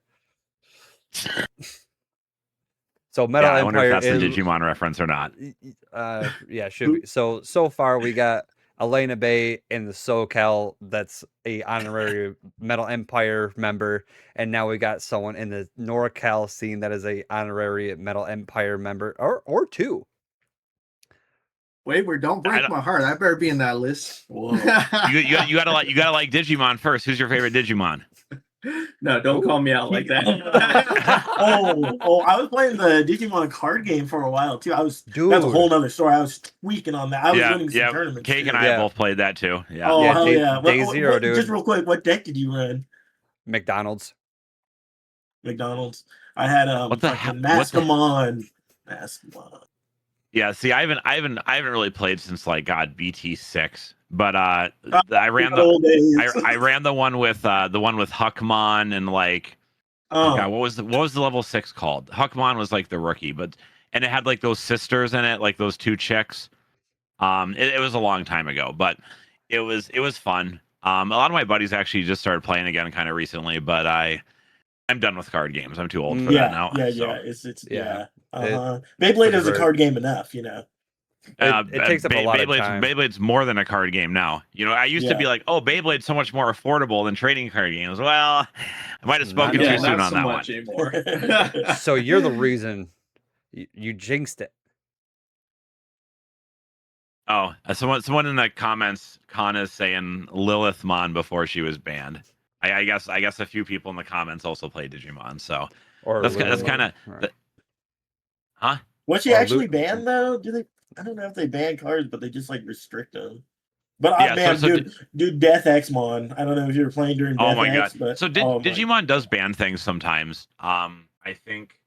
So Metal Empire. I wonder if that's a Digimon reference or not. Yeah, should be. So far we got Elena Bay in the SoCal that's a honorary Metal Empire member, and now we got someone in the NorCal scene that is a honorary Metal Empire member, or two. Wait, don't break my heart. I better be in that list. Whoa. You gotta like Digimon first. Who's your favorite Digimon? No, don't call me out like that. I was playing the Digimon card game for a while too. Dude. That's a whole nother story. I was tweaking on that. I was winning some tournaments. Cake too. and I both played that too. Yeah. Oh, Yeah, hell yeah. Day Zero, dude. Just real quick, what deck did you run? McDonald's. McDonald's. I had What the hell? Mascomon. Yeah, see, I haven't really played since like BT6, but I ran I ran the one with Huckmon and like God, what was the level 6 called? Huckmon was like the rookie, and it had like those sisters in it, like those two chicks. It was a long time ago, but it was fun. A lot of my buddies actually just started playing again kind of recently, but I'm done with card games. I'm too old for that now. Yeah. Beyblade is a card game enough, you know. It takes up a lot of time. Beyblade's more than a card game now. You know, I used to be like, oh, Beyblade's so much more affordable than trading card games. Well, I might have spoken too soon on that one. Anymore. So you're the reason you jinxed it. Oh, someone in the comments, Con is saying Lilithmon before she was banned. I guess a few people in the comments also play Digimon, so that's kind of, huh? Was she actually banned though? I don't know if they ban cards, but they just like restrict them. But dude, Death Xmon. I don't know if you were playing during Death X. But, Digimon does ban things sometimes. I think,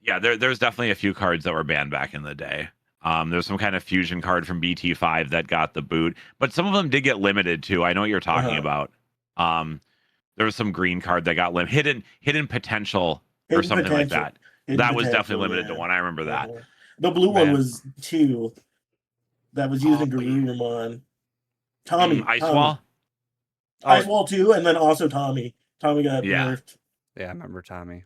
there's definitely a few cards that were banned back in the day. There's some kind of fusion card from BT5 that got the boot, but some of them did get limited too. I know what you're talking about. There was some green card that got hidden potential or something like that. That was definitely limited to one. I remember that. The blue one was 2. That was using Garurumon. Tommy. Ice Wall? Ice Wall 2, and then also Tommy. Tommy got nerfed. Yeah, I remember Tommy.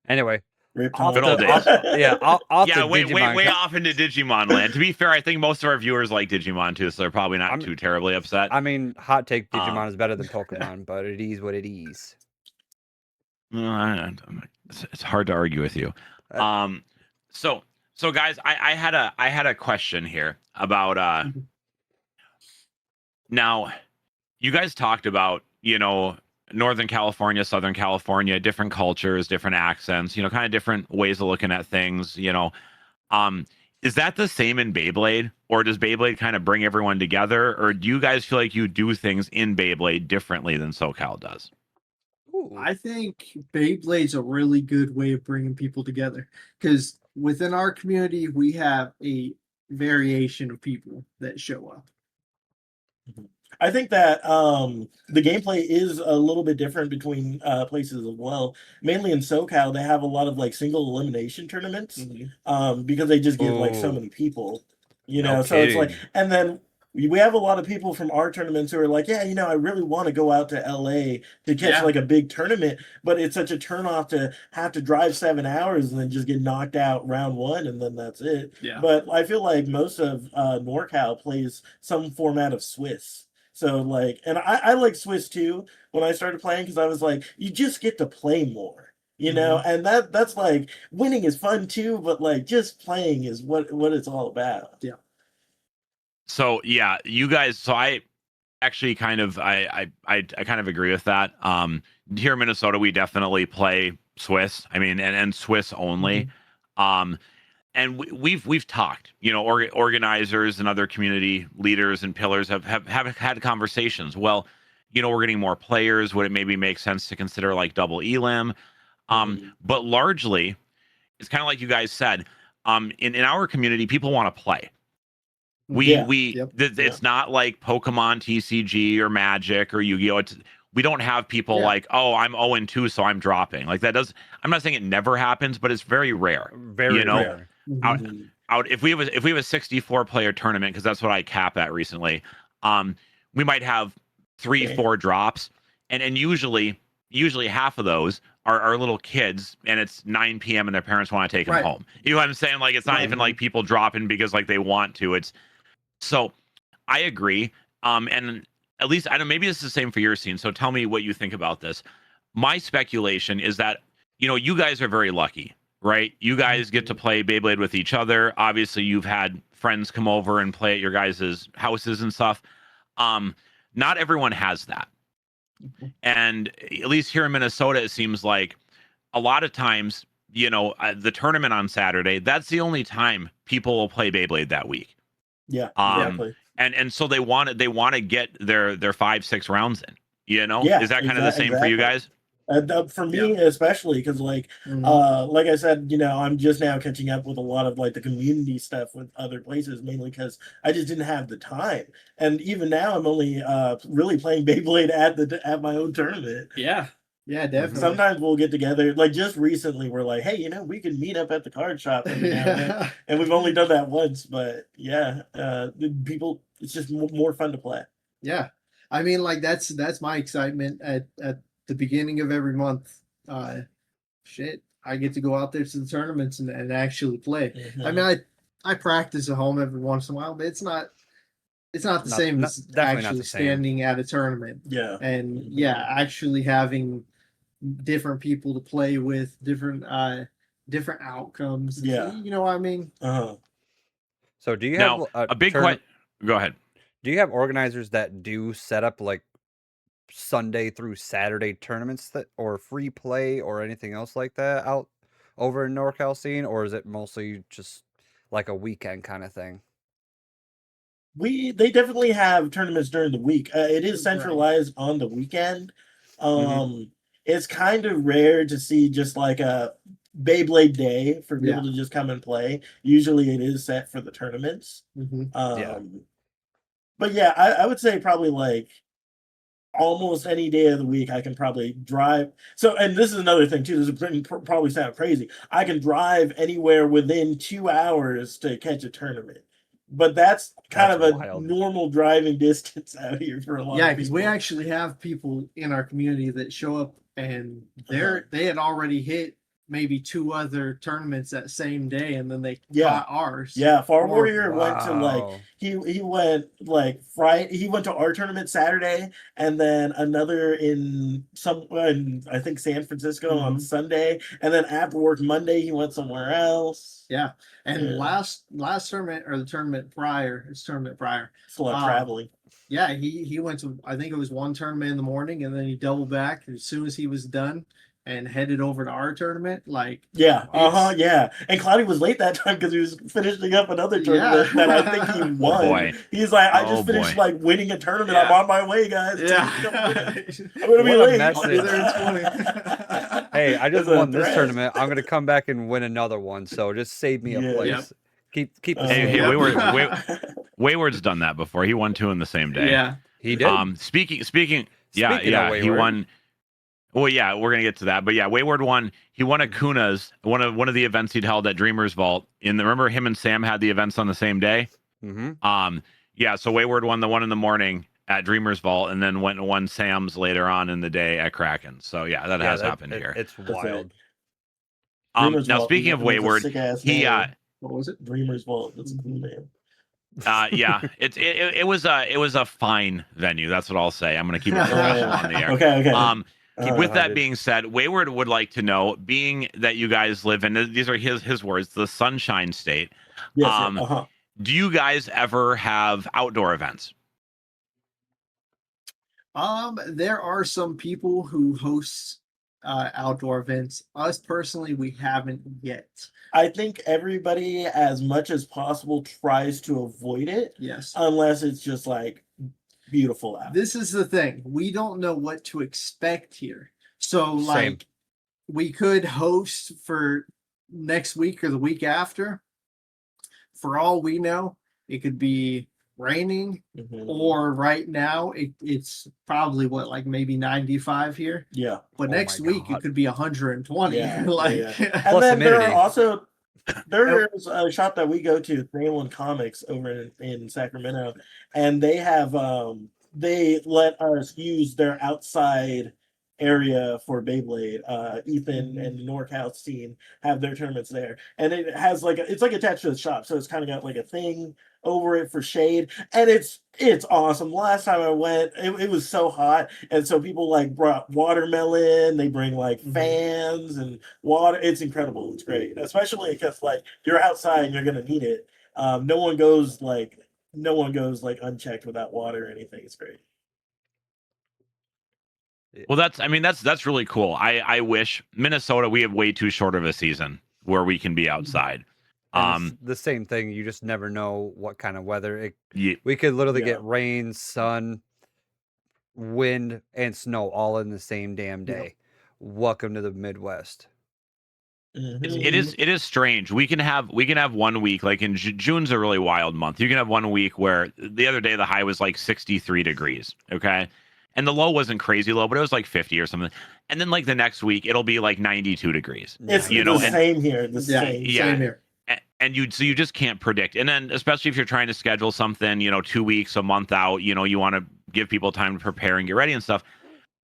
Anyway. Good old days. Way off into Digimon land. To be fair, I think most of our viewers like Digimon too, so they're probably not too terribly upset. I mean, hot take, Digimon is better than Pokemon, but it is what it is. It's hard to argue with you. So guys, I had a question here about now you guys talked about, you know, Northern California, Southern California, different cultures, different accents, you know, kind of different ways of looking at things, you know. Is that the same in Beyblade, or does Beyblade kind of bring everyone together, or do you guys feel like you do things in Beyblade differently than SoCal does? I think Beyblade's a really good way of bringing people together, because within our community, we have a variation of people that show up. I think that the gameplay is a little bit different between places as well. Mainly in SoCal, they have a lot of like single elimination tournaments because they just give like so many people, you know. So it's like, and then we have a lot of people from our tournaments who are like, yeah, you know, I really want to go out to LA to catch like a big tournament, but it's such a turnoff to have to drive 7 hours and then just get knocked out round 1 and then that's it. Yeah. But I feel like most of NorCal plays some format of Swiss. So like, and I like Swiss too when I started playing, because I was like, you just get to play more, you know, and that's like, winning is fun too, but like just playing is what it's all about. Yeah. So yeah, you guys. So I actually kind of I kind of agree with that. Here in Minnesota, we definitely play Swiss. I mean, and Swiss only. And we've talked, you know, organizers and other community leaders and pillars have had conversations. Well, you know, we're getting more players. Would it maybe make sense to consider like double elim? But largely, it's kind of like you guys said. In our community, people want to play. It's not like Pokemon TCG or Magic or Yu-Gi-Oh! We don't have people like, oh, I'm 0-2, so I'm dropping. Like that does. I'm not saying it never happens, but it's very rare. Very rare. Out if we have a 64-player tournament, because that's what I cap at recently, we might have 3-4 drops, and usually half of those are little kids, and it's 9 p.m. and their parents want to take them home. You know what I'm saying? Like it's not even like people dropping because like they want to. It's so I agree. And at least I don't. Maybe this is the same for your scene. So tell me what you think about this. My speculation is that you guys are very lucky, right? You guys get to play Beyblade with each other. Obviously, you've had friends come over and play at your guys' houses and stuff. Not everyone has that. And at least here in Minnesota, it seems like a lot of times, the tournament on Saturday, that's the only time people will play Beyblade that week. Yeah, exactly. And so they want to get their 5-6 rounds in. Yeah, is that kind of the same for you guys? For me, especially because like I said, I'm just now catching up with a lot of like the community stuff with other places, mainly because I just didn't have the time. And even now, I'm only really playing Beyblade at my own tournament. Yeah. Yeah, definitely. Sometimes we'll get together. Like just recently, we're like, hey, we can meet up at the card shop every now and then. And we've only done that once, but yeah, people, it's just more fun to play. Yeah, I mean, like that's my excitement at the beginning of every month. I get to go out there to the tournaments and actually play. Mm-hmm. I mean, I practice at home every once in a while, but it's not the same as actually standing at a tournament. Yeah, and actually having different people to play with, different outcomes. Yeah, you know what I mean. So do you have now, a big question? Go ahead. Do you have organizers that do set up like Sunday through Saturday tournaments or free play or anything else like that out over in NorCal scene, or is it mostly just like a weekend kind of thing? They definitely have tournaments during the week. It is centralized on the weekend. It's kind of rare to see just like a Beyblade day for people to just come and play. Usually it is set for the tournaments. But yeah, I would say probably like almost any day of the week I can probably drive. So, and this is another thing too, this is probably sound crazy. I can drive anywhere within 2 hours to catch a tournament. But that's kind of a normal driving distance out here for a lot of people. Yeah, because we actually have people in our community that show up and they had already hit maybe 2 other tournaments that same day, and then they caught ours. Yeah, Far Warrior went to like he went like Friday. He went to our tournament Saturday, and then another in I think San Francisco on Sunday, and then after work Monday he went somewhere else. Yeah, and last tournament or the tournament prior, it's a lot of traveling. Yeah, he went to, I think it was one tournament in the morning, and then he doubled back as soon as he was done and headed over to our tournament. Like, and Cloudy was late that time because he was finishing up another tournament that I think he won. Boy. He's like, I just finished like winning a tournament. I'm on my way, guys. I'm gonna be late. I'll be there in 20. Hey, I just won this tournament. I'm gonna come back and win another one. So just save me a place. Keep the hey, Wayward's done that before. He won 2 in the same day. Yeah, he did. Speaking he won. Well, yeah, we're gonna get to that, but yeah, Wayward won. He won a Kuna's, one of the events he'd held at Dreamers Vault. Remember him and Sam had the events on the same day. So Wayward won the one in the morning at Dreamers Vault, and then went and won Sam's later on in the day at Kraken. So yeah, that has happened here. It's wild. Now speaking of Wayward, he what was it? Dreamers Vault. That's a cool name. It was a fine venue. That's what I'll say. I'm gonna keep it professional on the air. Okay. With that being said, Wayward would like to know, being that you guys live in, these are his words, the Sunshine State. Yes, do you guys ever have outdoor events? There are some people who host outdoor events. Us personally, we haven't yet. I think everybody, as much as possible, tries to avoid it. Yes. Unless it's just like beautiful out. This is the thing. We don't know what to expect here. So like we could host for next week or the week after. For all we know, it could be raining or right now it's probably like maybe 95 here. Yeah. But next week it could be 120. Yeah. And then there are also there's a shop that we go to, Greenland Comics, over in Sacramento, and they have they let us use their outside area for Beyblade. Ethan and NorCal scene have their tournaments there, and it has like it's like attached to the shop, so it's kind of got like a thing over it for shade, and it's awesome. Last time I went, it was so hot, and so people like brought watermelon. They bring like fans and water. It's incredible. It's great, especially because like you're outside and you're gonna need it. No one goes like unchecked without water or anything. It's great. Well, that's really cool. I wish Minnesota, we have way too short of a season where we can be outside. And it's the same thing. You just never know what kind of weather. Yeah, We could literally Yeah. get rain, sun, wind, and snow all in the same damn Yeah. day. Welcome to the Midwest. it is strange. We can have 1 week, like in June's a really wild month. You can have 1 week where the other day the high was like 63 degrees, okay? And the low wasn't crazy low, but it was like 50 or something. And then like the next week it'll be like 92 degrees. It's the same here. The same. Same here. And you just can't predict. And then especially if you're trying to schedule something, 2 weeks, a month out, you want to give people time to prepare and get ready and stuff.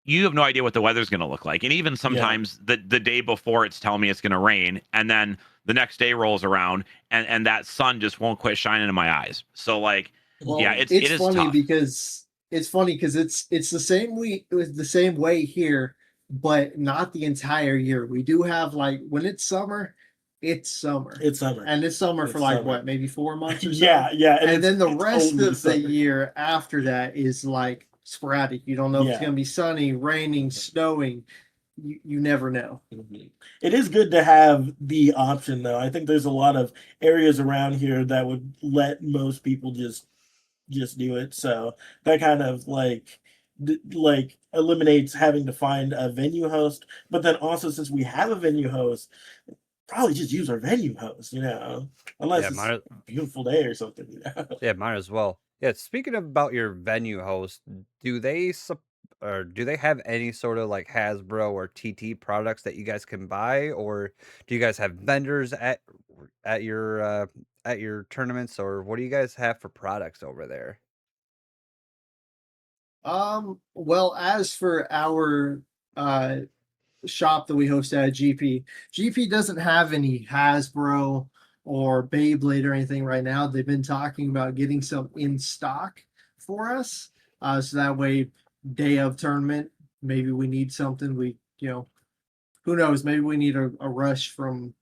You have no idea what the weather's going to look like. And even sometimes the day before it's telling me it's going to rain, and then the next day rolls around and that sun just won't quit shining in my eyes. So like, Well, it is funny tough. because it's the same week. It was the same way here, but not the entire year. We do have like when it's summer, It's summer. and it's summer for It's like summer. what, maybe 4 months or so. Yeah. And then the it's rest only of the summer. year after that is like sporadic. You don't know if it's Yeah. gonna be sunny, raining, snowing. You never know. It is good to have the option, though. I think there's a lot of areas around here that would let most people just do it. So that kind of like eliminates having to find a venue host. But then also, since we have a venue host, probably just use our venue host, unless Yeah, it's might- a beautiful day or something. Yeah, might as well. Yeah, speaking about your venue host, do they have any sort of like Hasbro or TT products that you guys can buy, or do you guys have vendors at your tournaments, or what do you guys have for products over there? Well, as for our shop that we host at GP doesn't have any Hasbro or Beyblade or anything right now. They've been talking about getting some in stock for us. So that way, day of tournament, maybe we need something. Who knows? Maybe we need a rush from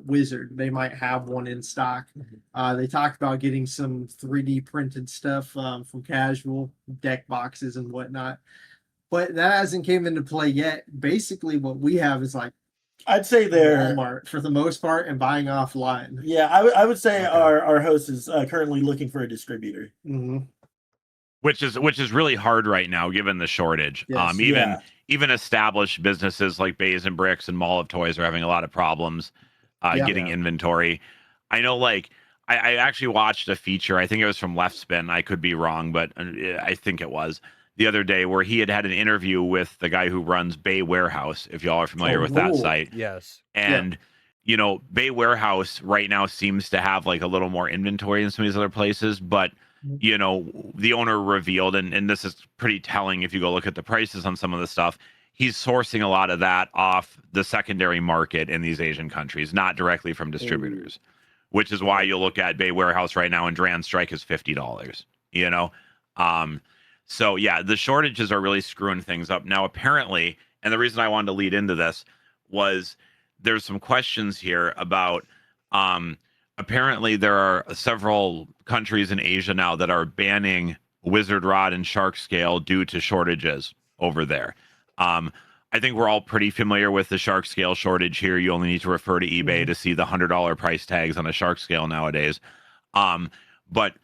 Wizard. They might have one in stock. They talked about getting some 3D printed stuff from Casual, deck boxes and whatnot. But that hasn't came into play yet. Basically, what we have is like I'd say they're Walmart for the most part and buying offline. Yeah, I would say Okay. our host is currently looking for a distributor. Mhm. Which is really hard right now given the shortage. Yes. Even established businesses like Bays and Bricks and Mall of Toys are having a lot of problems Yeah. getting inventory. I know, like I actually watched a feature. I think it was from Left Spin. I could be wrong, but I think it was the other day where he had an interview with the guy who runs Bay Warehouse. If y'all are familiar with that cool. site, Yes. and Bay Warehouse right now seems to have like a little more inventory than some of these other places, but the owner revealed, and this is pretty telling if you go look at the prices on some of the stuff, he's sourcing a lot of that off the secondary market in these Asian countries, not directly from distributors, which is why you'll look at Bay Warehouse right now and Dran Strike is $50, so yeah, the shortages are really screwing things up now, apparently. And the reason I wanted to lead into this was there's some questions here about apparently there are several countries in Asia now that are banning Wizard Rod and Shark Scale due to shortages over there. I think we're all pretty familiar with the Shark Scale shortage here. You only need to refer to eBay to see the $100 price tags on a Shark Scale nowadays. But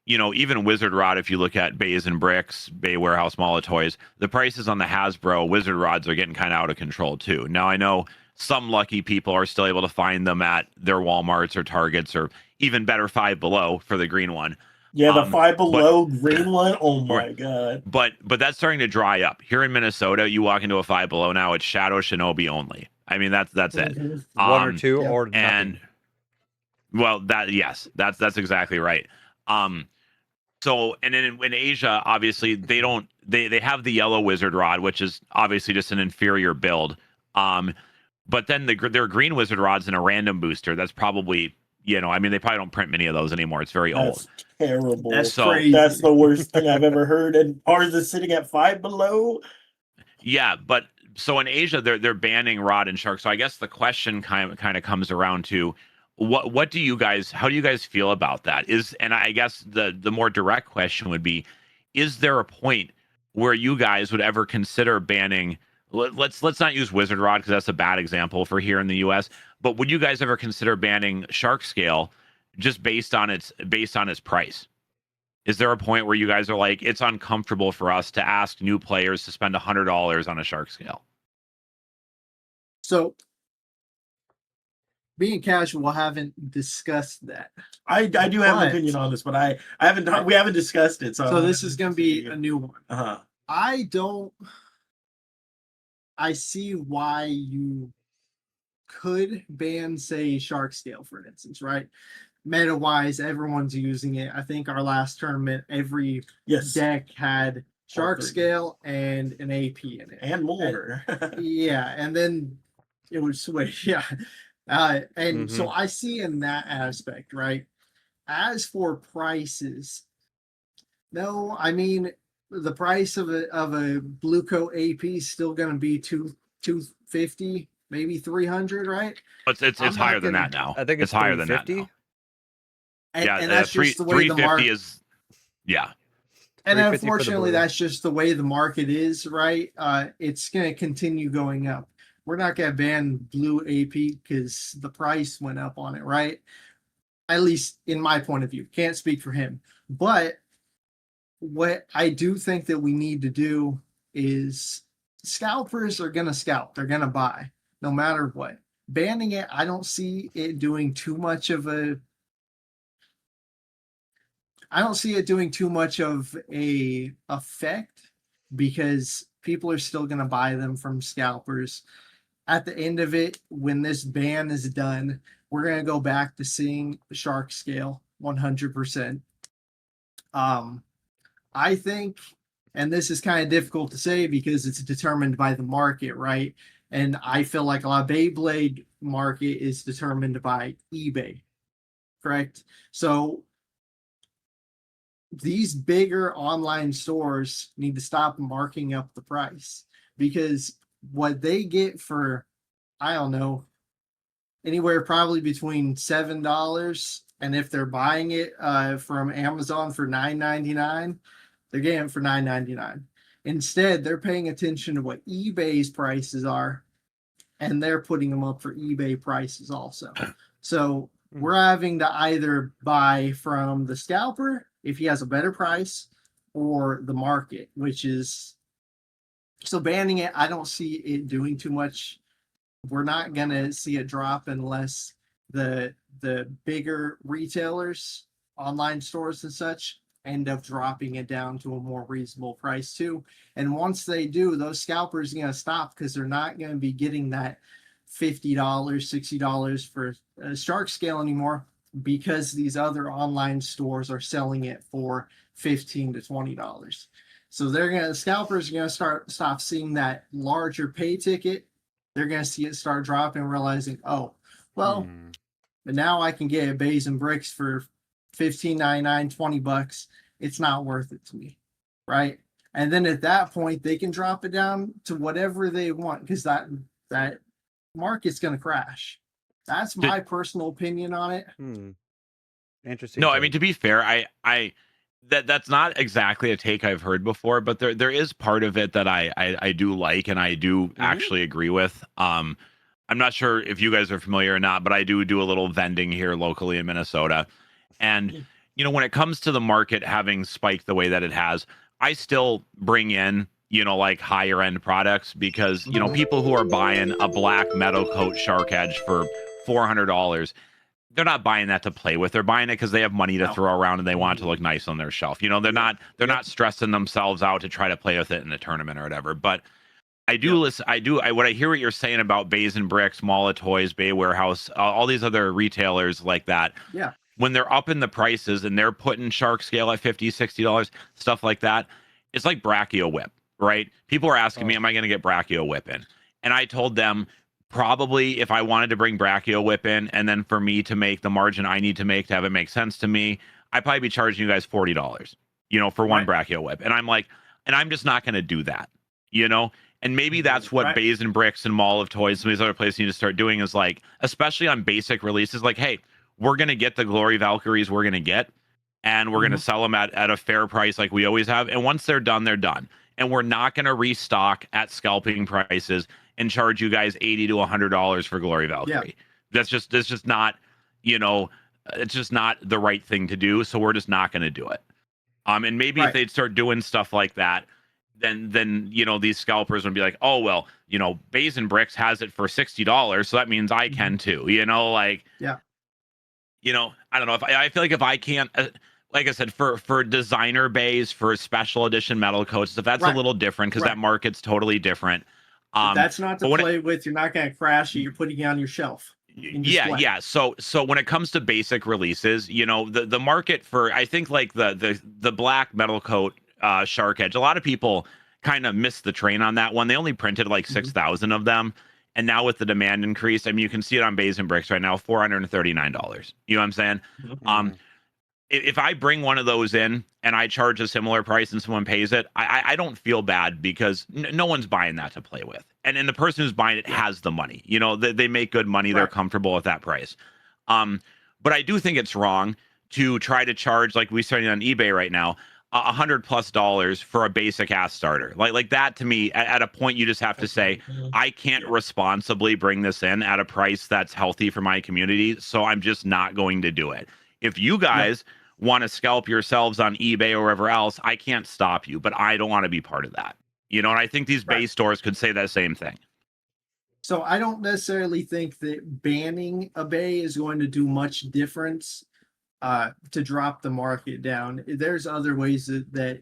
even Wizard Rod, if you look at Bays and Bricks, Bay Warehouse, Mall of Toys, the prices on the Hasbro Wizard Rods are getting kind of out of control too. Now I know some lucky people are still able to find them at their Walmarts or Targets, or even better, Five Below for the green one. Yeah, the Five Below green one. Oh my god! But that's starting to dry up here in Minnesota. You walk into a Five Below now, it's Shadow Shinobi only. I mean, that's it. One or two, yeah. or nothing. And well, that's exactly right. So, and then in Asia, obviously they have the yellow Wizard Rod, which is obviously just an inferior build. But then their green Wizard Rod's in a random booster that's probably I mean, they probably don't print many of those anymore. It's very old. That's terrible. That's So- crazy. That's the worst thing I've ever heard. And ours is sitting at 5 below. Yeah, but so in Asia they're banning rod and shark. So I guess the question kind of comes around to how do you guys feel about that? And I guess the more direct question would be, is there a point where you guys would ever consider banning, let's not use wizard rod because that's a bad example for here in the US, but would you guys ever consider banning shark scale just based on its price? Is there a point where you guys are like, it's uncomfortable for us to ask new players to spend $100 on a shark scale? So, being casual, haven't discussed that. I do have an But- opinion on this, but I haven't we haven't discussed it. So this is going to be a new one. uh-huh. I see why you could ban, say, shark scale, for instance, right? Meta wise, everyone's using it. I think our last tournament, every Yes. deck had shark three. scale and an AP in it. And more. Yeah, and then it would switch. Yeah. And so I see in that aspect, right? As for prices, no, I mean the price of a Blue Coat AP is still gonna be 250, maybe 300, right? It's I'm not higher than gonna- that now. I think it's higher than that 350. now. And that's just the way the 350 market is, yeah. And 350 for the unfortunately, blue. that's just the way the market is, right? It's going to continue going up. We're not going to ban blue AP because the price went up on it, right? At least in my point of view. Can't speak for him. But what I do think that we need to do is scalpers are going to scalp. They're going to buy no matter what. Banning it, I don't see it doing too much of a effect because people are still going to buy them from scalpers. At the end of it, when this ban is done, we're going to go back to seeing the shark scale 100%. I think, and this is kind of difficult to say because it's determined by the market, right? And I feel like a lot of Beyblade market is determined by eBay, correct? So these bigger online stores need to stop marking up the price because what they get for, I don't know, anywhere probably between $7 and if they're buying it from Amazon for $9.99, they're getting it for $9.99. Instead, they're paying attention to what eBay's prices are, and they're putting them up for eBay prices also. So we're having to either buy from the scalper if he has a better price or the market, which is so banning it. I don't see it doing too much. We're not going to see it drop unless the bigger retailers, online stores and such end up dropping it down to a more reasonable price too. And once they do, those scalpers are going to stop because they're not going to be getting that $50, $60 for a shark scale anymore because these other online stores are selling it for $15 to $20. So scalpers are gonna stop seeing that larger pay ticket. They're gonna see it start dropping, realizing, oh, well, but now I can get a Bays and Bricks for $15.99, $20. It's not worth it to me, right? And then at that point, they can drop it down to whatever they want because that market's gonna crash. That's my personal opinion on it. Interesting. No, I mean, to be fair, that's not exactly a take I've heard before, but there is part of it that I do like and I do actually agree with. I'm not sure if you guys are familiar or not, but I do a little vending here locally in Minnesota. And when it comes to the market having spiked the way that it has, I still bring in like higher end products because people who are buying a black metal coat shark edge for $400, they're not buying that to play with. They're buying it because they have money to throw around and they want it to look nice on their shelf. They're not stressing themselves out to try to play with it in a tournament or whatever. But I do listen. I hear what you're saying about Bays and Bricks, Mall of Toys, Bay Warehouse, all these other retailers like that. Yeah. When they're upping the prices and they're putting shark scale at $50, $60, stuff like that, it's like Brachio Whip, right? People are asking me, am I going to get Brachio Whip in? And I told them, probably if I wanted to bring Brachio Whip in, and then for me to make the margin I need to make to have it make sense to me, I'd probably be charging you guys $40, for one Brachio Whip. And I'm like, and I'm just not going to do that, And maybe that's what Bays and Bricks and Mall of Toys, some of these other places need to start doing is like, especially on basic releases, like, hey, we're going to get the Glory Valkyries we're going to get, and we're going to sell them at a fair price like we always have. And once they're done, they're done. And we're not going to restock at scalping prices and charge you guys $80 to $100 for Glory Valkyrie. That's just not, it's just not the right thing to do. So we're just not going to do it. And maybe if they'd start doing stuff like that, then these scalpers would be like, oh well, Bays and Bricks has it for $60, so that means I can too. I don't know if I feel like if I can't. Like I said, for designer bays, for special edition metal coats, if that's a little different because that market's totally different. That's not to play with. You're not going to crash it. You're putting it on your shelf. Yeah. So when it comes to basic releases, the market for, I think like the black metal coat Shark Edge, a lot of people kind of missed the train on that one. They only printed like 6,000 of them. And now with the demand increase, I mean, you can see it on Bays and Bricks right now, $439. You know what I'm saying? If I bring one of those in and I charge a similar price and someone pays it, I don't feel bad because no one's buying that to play with. And the person who's buying it has the money. They make good money. They're comfortable at that price. But I do think it's wrong to try to charge, like we started on eBay right now, $100+ for a basic ass starter. Like that to me, at a point you just have to say, I can't responsibly bring this in at a price that's healthy for my community. So I'm just not going to do it. If you guys want to scalp yourselves on eBay or wherever else, I can't stop you, but I don't want to be part of that. And I think these bay stores could say that same thing. So I don't necessarily think that banning a bay is going to do much difference to drop the market down. There's other ways that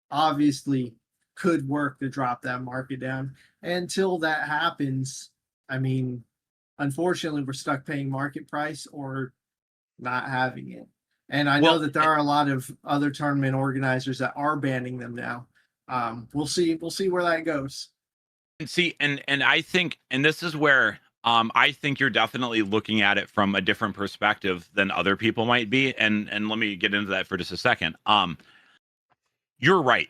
obviously could work to drop that market down. And until that happens, I mean, unfortunately, we're stuck paying market price or not having it. And I know that there are a lot of other tournament organizers that are banning them now. We'll see where that goes. And I think, and this is where I think you're definitely looking at it from a different perspective than other people might be. And let me get into that for just a second. You're right.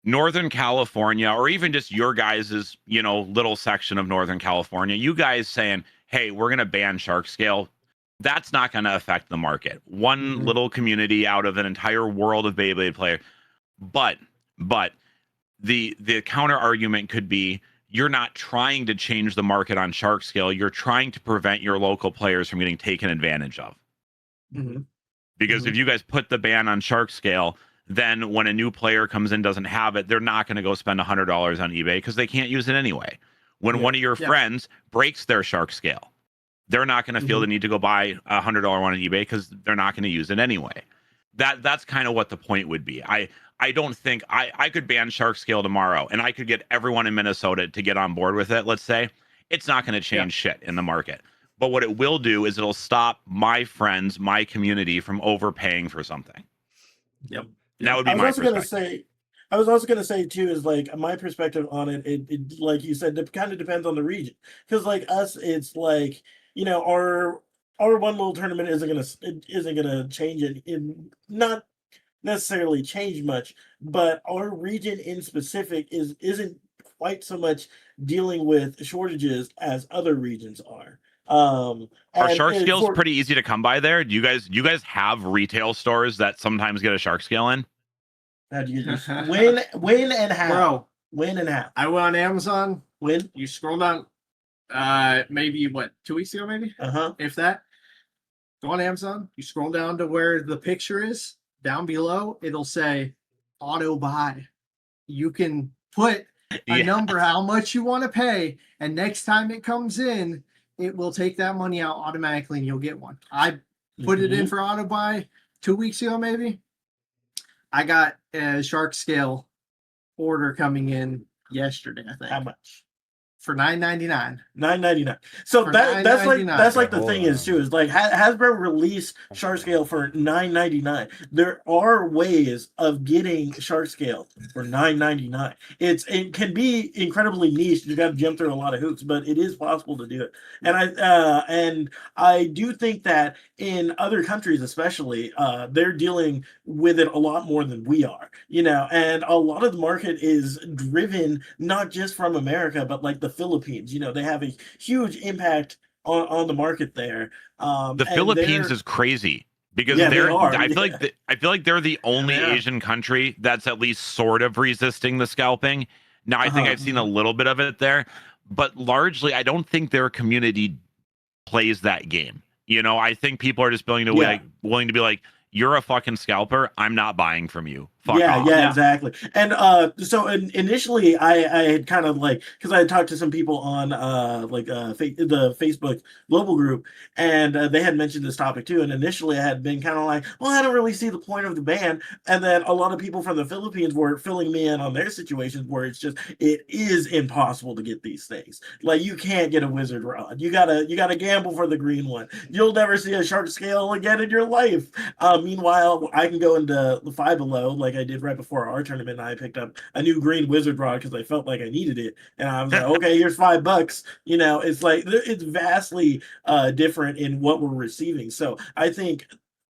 Northern California, or even just your guys's, little section of Northern California, you guys saying, hey, we're going to ban shark scale. That's not going to affect the market. One little community out of an entire world of Beyblade players. But the counter argument could be, you're not trying to change the market on shark scale. You're trying to prevent your local players from getting taken advantage of. Because if you guys put the ban on shark scale, then when a new player comes in, doesn't have it, they're not going to go spend $100 on eBay because they can't use it anyway. When one of your friends breaks their shark scale, they're not going to feel the need to go buy a $100 one on eBay because they're not going to use it anyway. That's kind of what the point would be. I don't think I could ban shark scale tomorrow and I could get everyone in Minnesota to get on board with it. Let's say it's not going to change shit in the market. But what it will do is it'll stop my friends, my community from overpaying for something. That would be my perspective. I was also gonna say too is like my perspective on it. It like you said, it kind of depends on the region. Because like us, it's like our one little tournament isn't gonna change it in not necessarily change much, but our region in specific isn't quite so much dealing with shortages as other regions are. Are shark scales pretty easy to come by there? Do you guys have retail stores that sometimes get a shark scale in? How do you just when and how? Bro, when and how? I went on Amazon. When you scroll down, maybe 2 weeks ago, maybe if that. Go on Amazon. You scroll down to where the picture is. Down below, it'll say auto buy. You can put a number, how much you want to pay, and next time it comes in, it will take that money out automatically, and you'll get one. I put it in for auto buy 2 weeks ago, maybe. I got a shark scale order coming in yesterday, I think. How much? for $9.99. $9.99. So For that's $9.99. like the Hold thing is on. too, is like Hasbro released Shark Scale for $9.99. There are ways of getting Shark Scale for $9.99. It can be incredibly niche. You got to jump through a lot of hoops, but it is possible to do it. And I do think that in other countries, especially, they're dealing with it a lot more than we are. And a lot of the market is driven not just from America, but like the Philippines. They have a huge impact on the market there. The And Philippines they're is crazy because Yeah, they they're are. I feel Yeah. like I feel like they're the only they are. Asian country that's at least sort of resisting the scalping. Now I think Uh-huh. I've seen a little bit of it there, but largely I don't think their community plays that game. I think people are just willing to Yeah. be like, you're a fucking scalper. I'm not buying from you. Fuck Yeah, off. yeah, exactly. And so initially, I had kind of like, because I had talked to some people on the Facebook global group, and they had mentioned this topic too. And initially, I had been kind of like, well, I don't really see the point of the ban. And then a lot of people from the Philippines were filling me in on their situations where it is impossible to get these things. Like, you can't get a wizard rod. You gotta gamble for the green one. You'll never see a shark scale again in your life. Meanwhile, I can go into the Five Below like I did right before our tournament. And I picked up a new green wizard rod because I felt like I needed it, and I was like, okay, here's $5. It's like it's vastly different in what we're receiving. So I think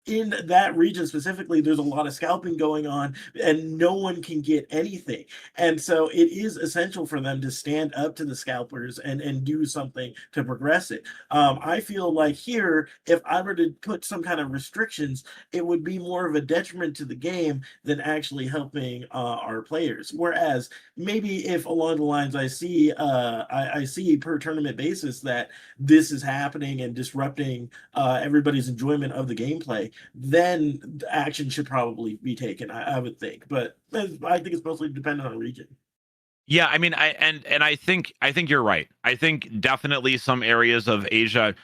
in that region specifically, there's a lot of scalping going on, and no one can get anything. And so it is essential for them to stand up to the scalpers and do something to progress it. I feel like here, if I were to put some kind of restrictions, it would be more of a detriment to the game than actually helping our players. Whereas maybe if along the lines I see per tournament basis that this is happening and disrupting everybody's enjoyment of the gameplay, then action should probably be taken, I would think. But I think it's mostly dependent on region. Yeah, I mean, I think you're right. I think definitely some areas of Asia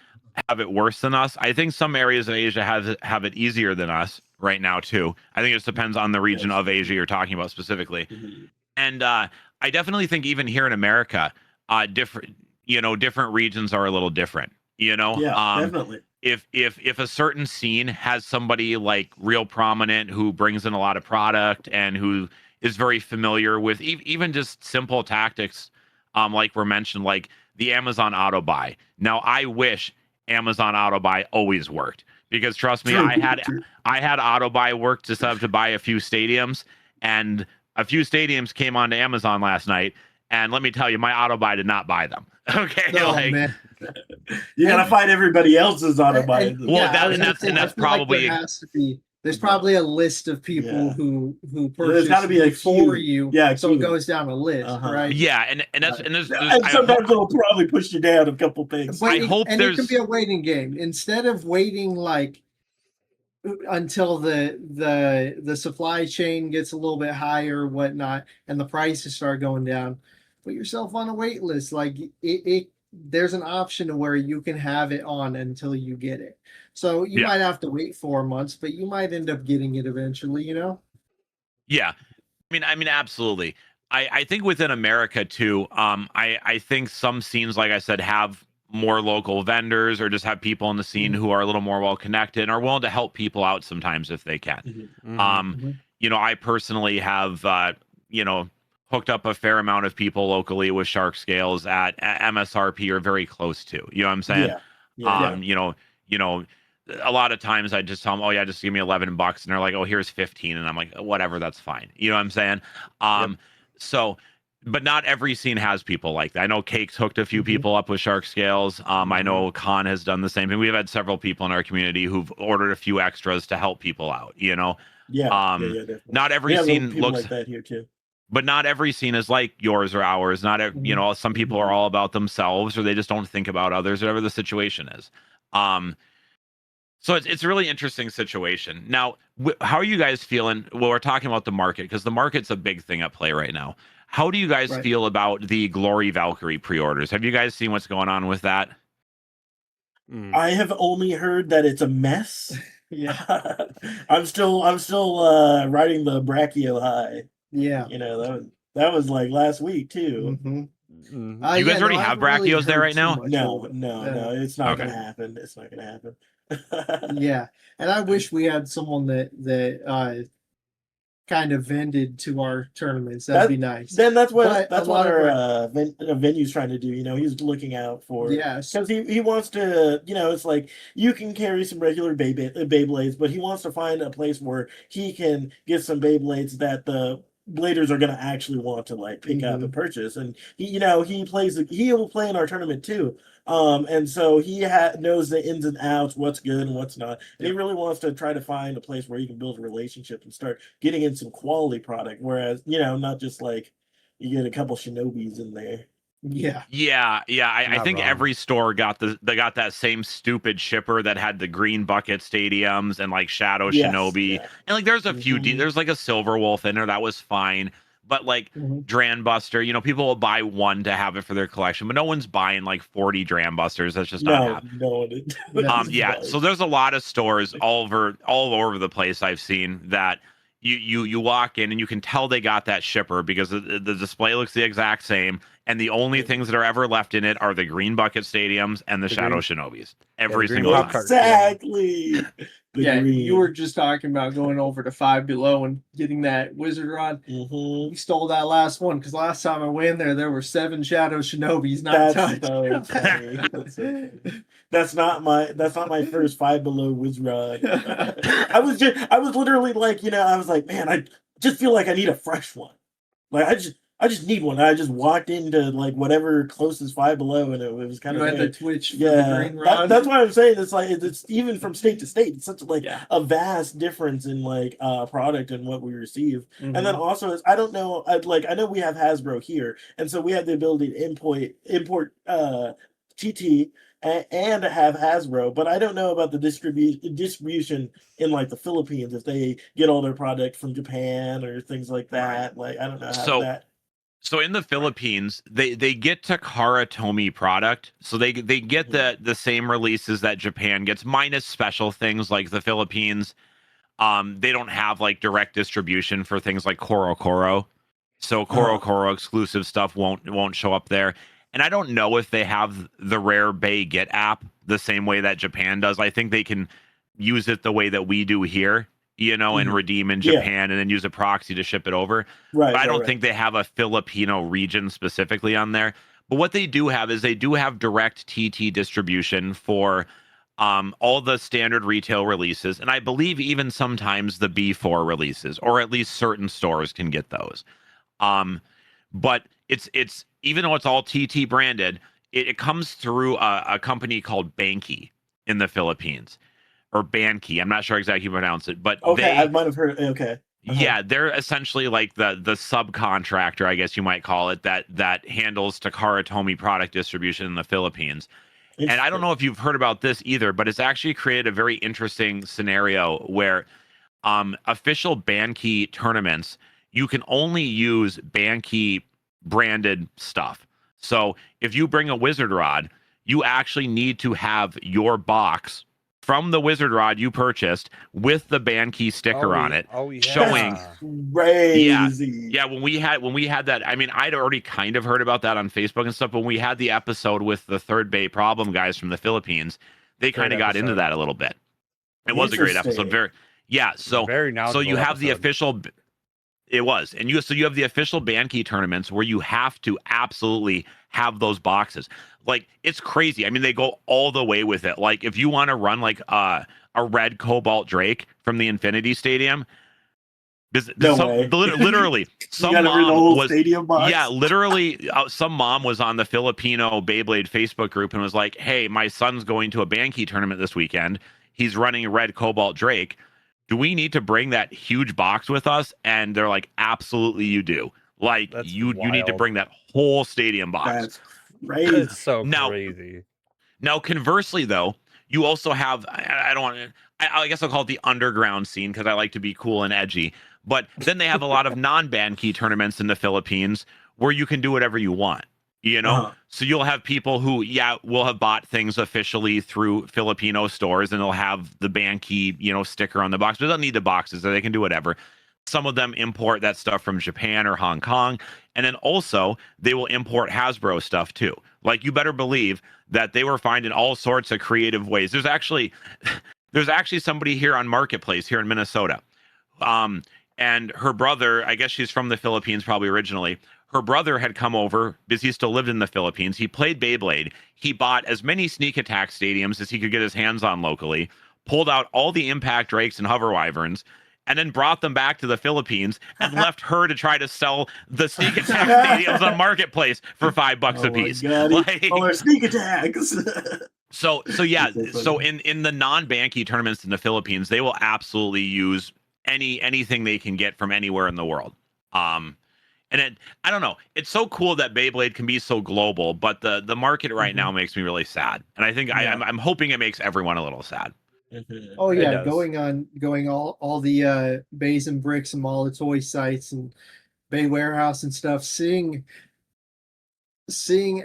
have it worse than us. I think some areas of Asia have it easier than us right now too. I think it just depends on the region Yes. of Asia you're talking about specifically. Mhm. And I definitely think even here in America, different regions are a little different. Yeah, definitely. If a certain scene has somebody like real prominent who brings in a lot of product and who is very familiar with even just simple tactics, like we're mentioned, like the Amazon auto buy. Now I wish Amazon auto buy always worked, because trust me, True, I true. had auto buy work to set up to buy a few stadiums, and a few stadiums came onto Amazon last night, and let me tell you, my auto buy did not buy them. Okay, Oh like, man. You gotta find everybody else's auto buy. And, Well, yeah, that- I was and gonna that's- say, and I that's feel like probably- there has to be. There's probably a list of people Yeah. who There's purchased gotta be a before queue. you. Yeah, so it queue. goes down a list, Uh-huh. right? yeah, and there's And I sometimes it'll probably push you down a couple things. But I it, hope and it can there's- be a waiting game instead of waiting like until the supply chain gets a little bit higher or whatnot, and the prices start going down. Put yourself on a wait list. Like it there's an option to where you can have it on until you get it. So you Yeah. might have to wait 4 months, but you might end up getting it eventually. Yeah, I mean, absolutely. I think within America too, I think some scenes, like I said, have more local vendors or just have people in the scene who are a little more well connected and are willing to help people out sometimes if they can. Mhm. Mhm. I personally have hooked up a fair amount of people locally with shark scales at MSRP or very close to. You know what I'm saying? Yeah. Yeah. A lot of times I just tell them, oh yeah, just give me $11, and they're like, oh, here's 15, and I'm like, whatever, that's fine. You know what I'm saying? So, but not every scene has people like that. I know Cake's hooked a few people up with shark scales. I know Khan has done the same thing. We've had several people in our community who've ordered a few extras to help people out. Yeah. Definitely. Not every We have scene people looks like that here too. but not every scene is like yours or ours. Not some people are all about themselves, or they just don't think about others, whatever the situation is. So it's a really interesting situation. Now, how are you guys feeling? Well, we're talking about the market, because the market's a big thing at play right now. How do you guys Right. feel about the Glory Valkyrie pre-orders? Have you guys seen what's going on with that? I have only heard that it's a mess. Yeah. I'm still riding the Brachio high. Yeah. That was like last week too. Mhm. Mhm. You guys already I have haven't really Brachio's there heard right too now? much No, of it. no, it's not Okay. gonna happen. It's not gonna happen. Yeah, and I wish we had someone that kind of vended to our tournaments. That'd be nice. Then that's what But a lot of our our venue's trying to do. He's looking out for yes, because he wants to. It's like you can carry some regular Beyblades, but he wants to find a place where he can get some Beyblades that the bladers are going to actually want to like pick up and purchase. And he will play in our tournament too. And so he knows the ins and outs, what's good and what's not. And he really wants to try to find a place where he can build a relationship and start getting in some quality product. Whereas, not just like you get a couple Shinobis in there. yeah, Yeah. I Not think wrong. every store got that same stupid shipper that had the green bucket stadiums and like Shadow Yes, Shinobi. yeah. And like there's a few Mhm. there's like a Silver Wolf in there that was fine. But like Mhm. Dran Buster, people will buy one to have it for their collection, but no one's buying like 40 Dran Busters. That's just not happening. No, Yeah, so there's a lot of stores all over the place I've seen that you walk in and you can tell they got that shipper because the display looks the exact same, and the only things that are ever left in it are the green bucket stadiums and the The Shadow green- Shinobis. the Every green single pop time. cart. exactly. The Yeah, green. you were just talking about going over to Five Below and getting that wizard rod. Mhm. We stole that last one because last time I went there were 7 Shadow Shinobis That's not touched. so funny. That's so funny. That's not my first Five Below whiz rod. I was literally like, I was like, man, I just feel like I need a fresh one. Like I just need one. I just walked into like whatever closest Five Below, and it was kind You of had there. the Twitch for the Yeah, green rod. that's why I'm saying it's like it's even from state to state. It's such like Yeah. a vast difference in like product and what we receive. And then Mhm. also, I don't know. I know we have Hasbro here, and so we have the ability to import TT and have Hasbro. But I don't know about the distribution in like the Philippines if they get all their product from Japan or things like that. Like I don't know how So that. So in the Philippines, they get Takara Tomy product, so they get the same releases that Japan gets, minus special things like the Philippines. They don't have like direct distribution for things like Koro Koro, so Koro Koro exclusive stuff won't show up there. And I don't know if they have the Rare Bay Get app the same way that Japan does. I think they can use it the way that we do here, and redeem in Yeah. Japan and then use a proxy to ship it over. Right. But I don't think they have a Filipino region specifically on there. But what they do have is they do have direct TT distribution for all the standard retail releases. And I believe even sometimes the B4 releases, or at least certain stores can get those. But it's even though it's all TT branded, it comes through a company called Banky in the Philippines, or Banky. I'm not sure exactly how to pronounce it, but Okay, I might have heard. Okay. yeah, they're essentially like the subcontractor, I guess you might call it, that handles Takara Tomy product distribution in the Philippines. And I don't know if you've heard about this either, but it's actually created a very interesting scenario where official Banky tournaments, you can only use Banky branded stuff. So if you bring a Wizard Rod, you actually need to have your box from the Wizard Rod you purchased with the Banky sticker on it, showing crazy. yeah, when we had that, I mean, I'd already kind of heard about that on Facebook and stuff, but when we had the episode with the Third Bay Problem guys from the Philippines, they kind of got into that a little bit. It was a great episode. Very So you have the episode. official, it was, and you have the official Banky tournaments where you have to absolutely have those boxes. Like, it's crazy. I mean, they go all the way with it. Like, if you want to run like a red Cobalt Drake from the Infinity Stadium, literally, some mom was stadium box. yeah, literally, some mom was on the Filipino Beyblade Facebook group and was like, "Hey, my son's going to a Banky tournament this weekend. He's running a red Cobalt Drake. Do we need to bring that huge box with us?" And they're like, "Absolutely, you do. Like, That's you need to wild. bring that whole stadium box." That's crazy. It's so crazy. Now, conversely, though, you also have, I don't want to, I guess I'll call it the underground scene because I like to be cool and edgy. But then they have a lot of non-Banky tournaments in the Philippines where you can do whatever you want, So you'll have people who, will have bought things officially through Filipino stores and they'll have the Banky, sticker on the box. But they don't need the boxes, so they can do whatever. Some of them import that stuff from Japan or Hong Kong. And then also they will import Hasbro stuff too. Like, you better believe that they were finding all sorts of creative ways. There's actually somebody here on Marketplace here in Minnesota. And her brother, I guess she's from the Philippines probably originally. Her brother had come over because he still lived in the Philippines. He played Beyblade. He bought as many Sneak Attack stadiums as he could get his hands on locally, pulled out all the Impact Drakes and Hover Wyverns, and then brought them back to the Philippines and left her to try to sell the Sneak Attack stadiums on Marketplace for $5 a piece. All our Sneak Attacks. So yeah, so in the non-Banky tournaments in the Philippines, they will absolutely use anything they can get from anywhere in the world. And I don't know, it's so cool that Beyblade can be so global, but the market right now makes me really sad. And I think I'm hoping it makes everyone a little sad. Oh yeah, going all the Bays and Bricks and all the toy sites and Bay Warehouse and stuff, seeing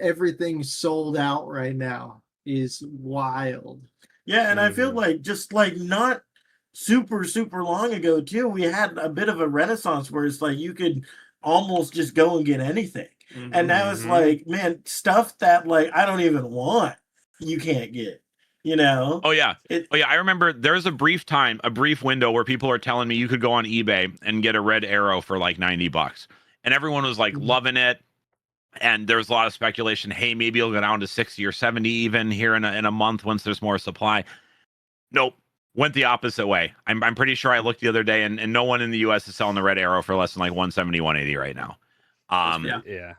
everything sold out right now is wild. Yeah, and I feel like just like not super long ago too, we had a bit of a renaissance where it's like you could almost just go and get anything. And now it's like, man, stuff that like I don't even want, you can't get. You know? Oh yeah. I remember there's a brief window where people are telling me you could go on eBay and get a red arrow for like $90. And everyone was like loving it. And there's a lot of speculation. Hey, maybe it'll go down to 60 or 70 even here in a month once there's more supply. Nope. Went the opposite way. I'm pretty sure I looked the other day and no one in the US is selling the red arrow for less than like 170, 180 right now. Yeah.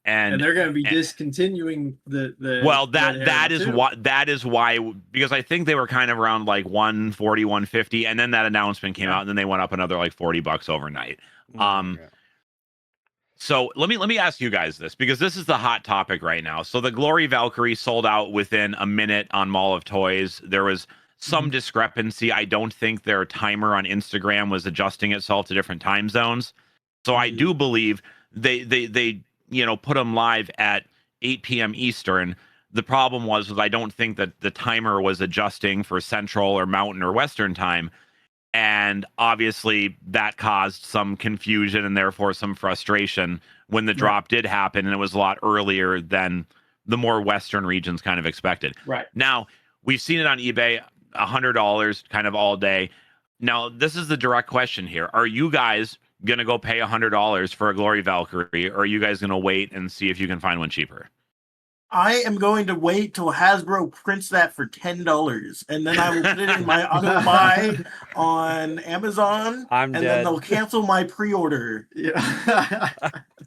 And they're going to be discontinuing the well, that is why, because I think they were kind of around like 140, 150, and then that announcement came out, and then they went up another like $40 overnight. So let me ask you guys this, because this is the hot topic right now. So the Glory Valkyrie sold out within a minute on Mall of Toys. There was some discrepancy. I don't think their timer on Instagram was adjusting itself to different time zones. So I do believe they put them live at 8 p.m. Eastern. The problem was I don't think that the timer was adjusting for Central or Mountain or Western time. And obviously that caused some confusion and therefore some frustration when the drop did happen. And it was a lot earlier than the more Western regions kind of expected. Right. Now, we've seen it on eBay, $100 kind of all day. Now, this is the direct question here. Are you guys going to go pay $100 for a Glory Valkyrie, or are you guys going to wait and see if you can find one cheaper? I am going to wait till Hasbro prints that for $10, and then I will put it in my auto buy on Amazon, and then they'll cancel my pre-order. Yeah.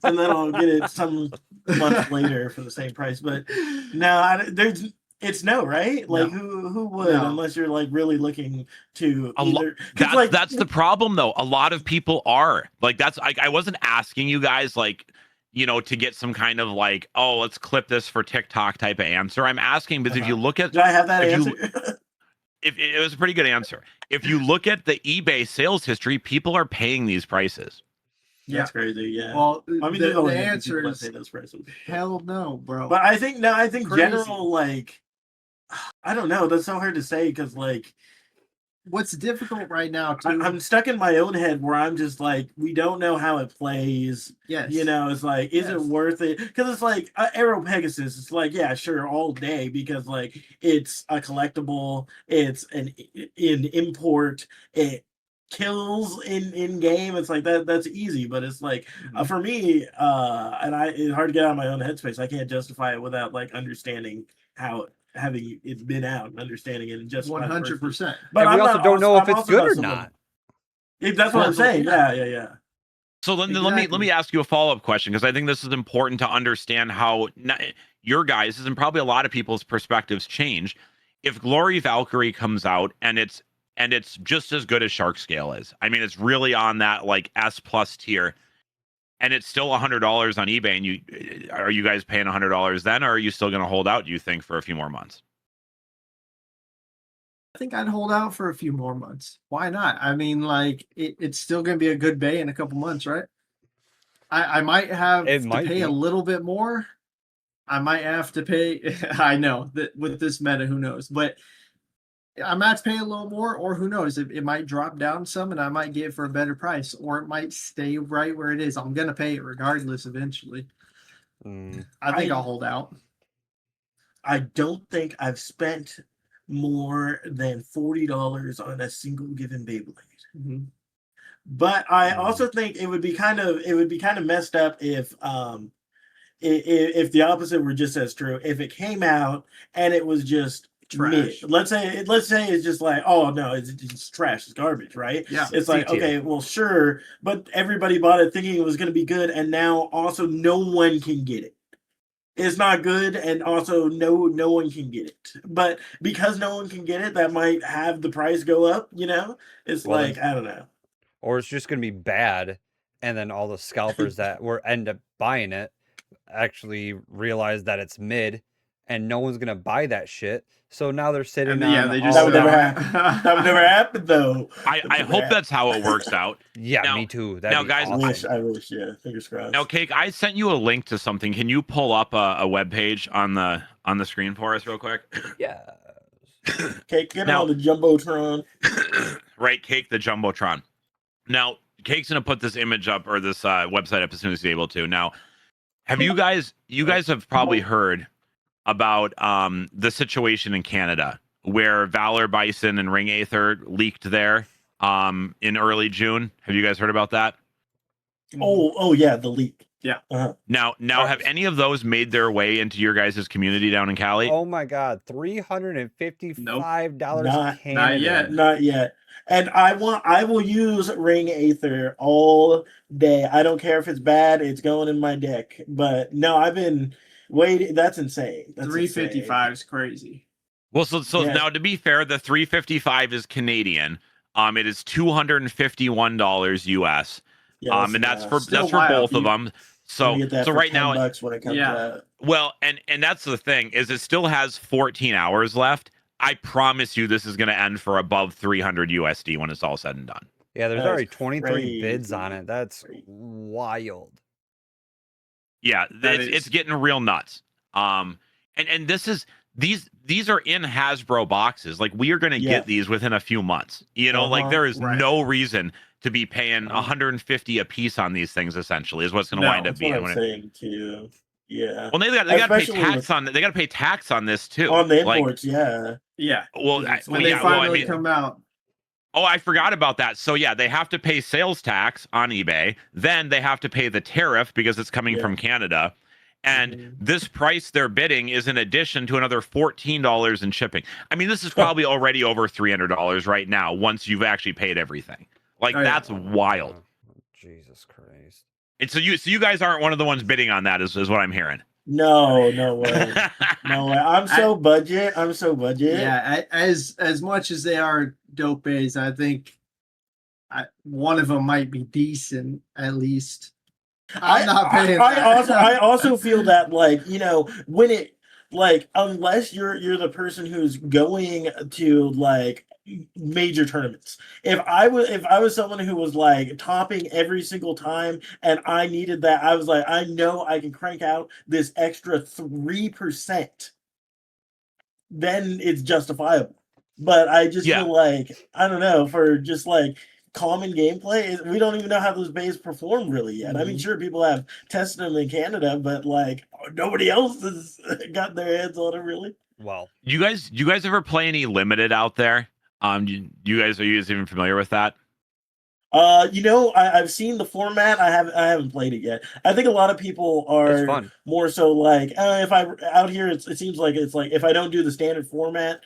And then I'll get it some months later for the same price. But no, it's no, right? Like who would, unless you're like really looking to either. That's the problem though. A lot of people are like, I wasn't asking you guys like, to get some kind of like, oh, let's clip this for TikTok type of answer. I'm asking because if you look at, did I have that answer? If it was a pretty good answer. If you look at the eBay sales history, people are paying these prices. That's crazy. Yeah. Well, I mean, the answer is those prices. hell no, bro. But I think general, like, I don't know. That's so hard to say because like, what's difficult right now too, I'm stuck in my own head where I'm just like, we don't know how it plays. Yes. It's like, is it worth it? Because it's like Aero Pegasus. It's like, yeah, sure, all day, because like it's a collectible. It's an import. It kills in game. It's like that's easy, but it's like for me, and it's hard to get out of my own headspace. I can't justify it without like understanding how having it's been out and understanding it and just 100%. But we also don't know if it's good or not. That's what I'm saying. Yeah. So let me ask you a follow-up question, because I think this is important to understand how your guys' and probably a lot of people's perspectives change. If Glory Valkyrie comes out and it's just as good as Shark Scale is, I mean, it's really on that like S+ tier, and it's still $100 on eBay, and are you guys paying $100 then, or are you still going to hold out, do you think, for a few more months? I think I'd hold out for a few more months. Why not? I mean, like it's still going to be a good bay in a couple months, right? I might have to pay a little bit more. I might have to pay. I know that with this meta, who knows? But I might pay a little more, or who knows, it might drop down some and I might get it for a better price, or it might stay right where it is. I'm gonna pay it regardless eventually. I think I'll hold out. I don't think I've spent more than $40 on a single given Beyblade. But I also think it would be kind of messed up if the opposite were just as true. If it came out and it was just trash. Let's say it's just like, oh no, it's trash, it's garbage, right? Yeah. It's like, okay, well sure, but everybody bought it thinking it was going to be good, and now also no one can get it. It's not good, and also no one can get it. But because no one can get it, that might have the price go up. It's well, like, I don't know. Or it's just going to be bad, and then all the scalpers that end up buying it actually realize that it's mid, and no one's going to buy that shit. So now they're sitting on. Yeah, that would never happen. That would never happen, though. I hope that's how it works out. Yeah, now, me too. Now, guys, awesome. I wish, yeah. Fingers crossed. Now, Cake, I sent you a link to something. Can you pull up a web page on the screen for us real quick? Yeah. Cake, get on the Jumbotron. Right, Cake, the Jumbotron. Now, Cake's gonna put this image up, or this website up as soon as he's able to. Now, have you guys have probably heard about the situation in Canada where Valor Bison and Ring Aether leaked there in early June? Have you guys heard about that? Oh yeah, the leak. Yeah. Now, have any of those made their way into your guys' community down in Cali? Oh my God, $355 Not yet. And I will use Ring Aether all day. I don't care if it's bad; it's going in my deck. But no, I've been waiting. That's insane. 355 is crazy. Well, so now to be fair, the 355 is Canadian. It is $251 US. And that's for both of them. So right now, when it comes out. Well, and that's the thing, is it still has 14 hours left. I promise you this is going to end for above 300 USD when it's all said and done. Yeah, there's already 23 bids on it. That's wild. Yeah, it's getting real nuts. And these are in Hasbro boxes. Like, we are going to get these within a few months. Like, there is no reason to be paying 150 a piece on these things. Essentially, is what's going to wind up being. What I'm saying too. Yeah. Well, they got to pay tax on. They got to pay tax on this too. On the imports, yeah. Well, when they finally come out. Oh, I forgot about that. So yeah, they have to pay sales tax on eBay. Then they have to pay the tariff because it's coming from Canada. And this price they're bidding is in addition to another $14 in shipping. I mean, this is probably already over $300 right now once you've actually paid everything. Like, that's wild. Oh, Jesus Christ. And so you guys aren't one of the ones bidding on that, is what I'm hearing. No way. No way. I'm so budget. Yeah, as much as they are dope bays, I think one of them might be decent at least. I'm not paying. I also feel that, like, when it, like, unless you're the person who's going to, like, major tournaments. If I was someone who was, like, topping every single time and I needed that, I was like, I know I can crank out this extra 3%, then it's justifiable. But I just feel like, I don't know, for just, like, common gameplay, we don't even know how those bays perform really yet. I mean, sure, people have tested them in Canada, but, like, nobody else has got their hands on it really. Well, do you guys ever play any limited out there? Are you guys even familiar with that? I've seen the format. I haven't played it yet. I think a lot of people are more so like, if I out here, it seems like it's like, if I don't do the standard format,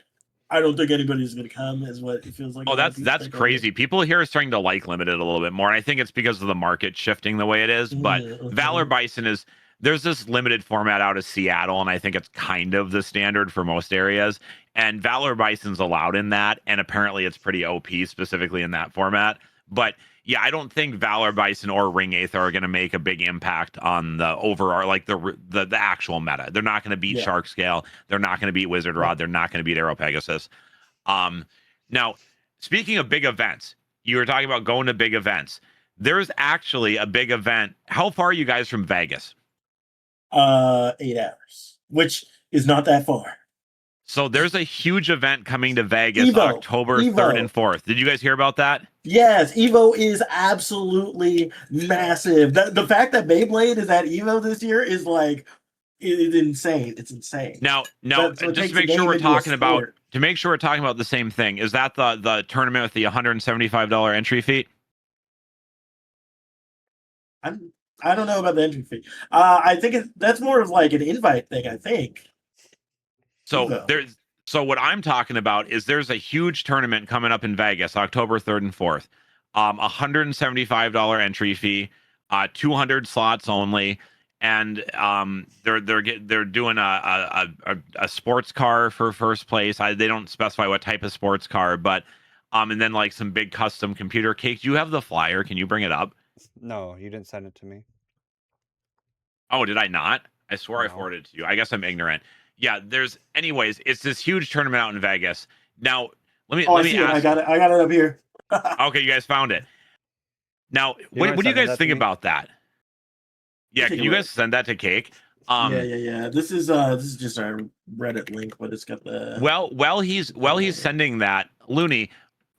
I don't think anybody's going to come, is what it feels like. Oh, that's crazy. People here are starting to like limited a little bit more, and I think it's because of the market shifting the way it is. But Valor Bison there's this limited format out of Seattle, and I think it's kind of the standard for most areas. And Valor Bison's allowed in that, and apparently it's pretty OP specifically in that format. But yeah, I don't think Valor Bison or Ring Aether are going to make a big impact on the overall, like the actual meta. They're not going to beat Shark Scale. They're not going to beat Wizard Rod. They're not going to beat Aero Pegasus. Now, speaking of big events, you were talking about going to big events. There's actually a big event. How far are you guys from Vegas? 8 hours, which is not that far. So there's a huge event coming to Vegas Evo. October 3rd and 4th. Did you guys hear about that? Yes, Evo is absolutely massive. The fact that Beyblade is at Evo this year is like it's insane. It's insane. Now, That's what just takes to the make sure game we're into a talking about sport. the same thing. Is that the tournament with the $175 entry fee? I don't know about the entry fee. I think that's more of like an invite thing. I think. So Evo. so what I'm talking about is there's a huge tournament coming up in Vegas, October 3rd and 4th. $175 entry fee, 200 slots only, and they're doing a sports car for first place. They don't specify what type of sports car, but and then like some big custom computer cake. Do you have the flyer? Can you bring it up? No, you didn't send it to me. Oh, did I not? I swore I No. forwarded it to you. I guess I'm ignorant. Yeah, anyways, it's this huge tournament out in Vegas. Now, let I me see it. ask. I got it. I got it up here. Okay, you guys found it. Now, You what mind do you sending guys that to think me? about that? Yeah, Take can a you look. guys send that to Cake? Yeah. This is just our Reddit link, but it's got the. While he's sending that, Looney,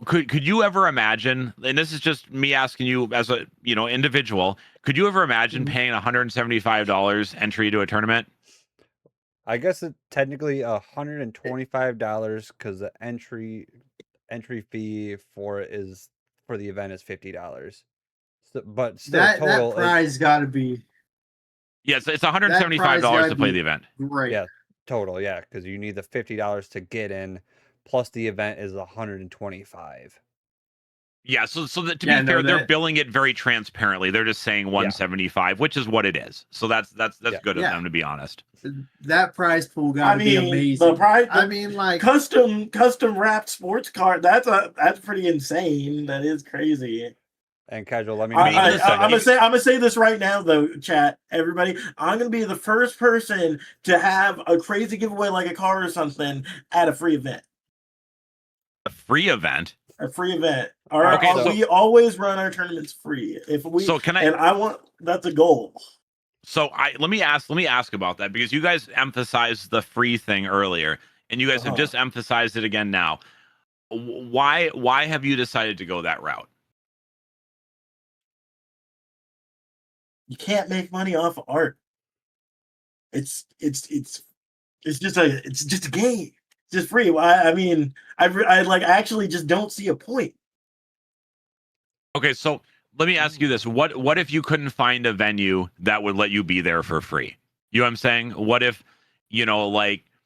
could you ever imagine, and this is just me asking you as a individual, could you ever imagine Mhm. paying $175 entry to a tournament? I guess it technically $125 because the entry fee for it is for the event is $50. So, but still That total prize got to be Yes, it's that prize $175 gotta to play be the event. great. yeah, total, yeah, because you need the $50 to get in, plus the event is 125. Yeah, so to be Yeah, no, fair, they're that- billing it very transparently. They're just saying 175, which is what it is. So that's Yeah. good of Yeah. them, to be honest. That prize pool I got to be mean, amazing. the prize. I mean, like custom wrapped sports car. That's pretty insane. That is crazy. And casual, let me I know. mean, when you listen, send I'm it. gonna say this right now, though, chat, everybody. I'm gonna be the first person to have a crazy giveaway like a car or something at a free event. A free event. A free event. Okay, so- We always run our tournaments free. If we So can I? and I want that's a goal. So let me ask about that, because you guys emphasized the free thing earlier, and you guys have Uh-huh. just emphasized it again now. Why have you decided to go that route? You can't make money off of art. It's just a game. It's just free. I mean, I like actually just don't see a point. Okay, so let me ask you this: what if you couldn't find a venue that would let you be there for free? You know what I'm saying? What if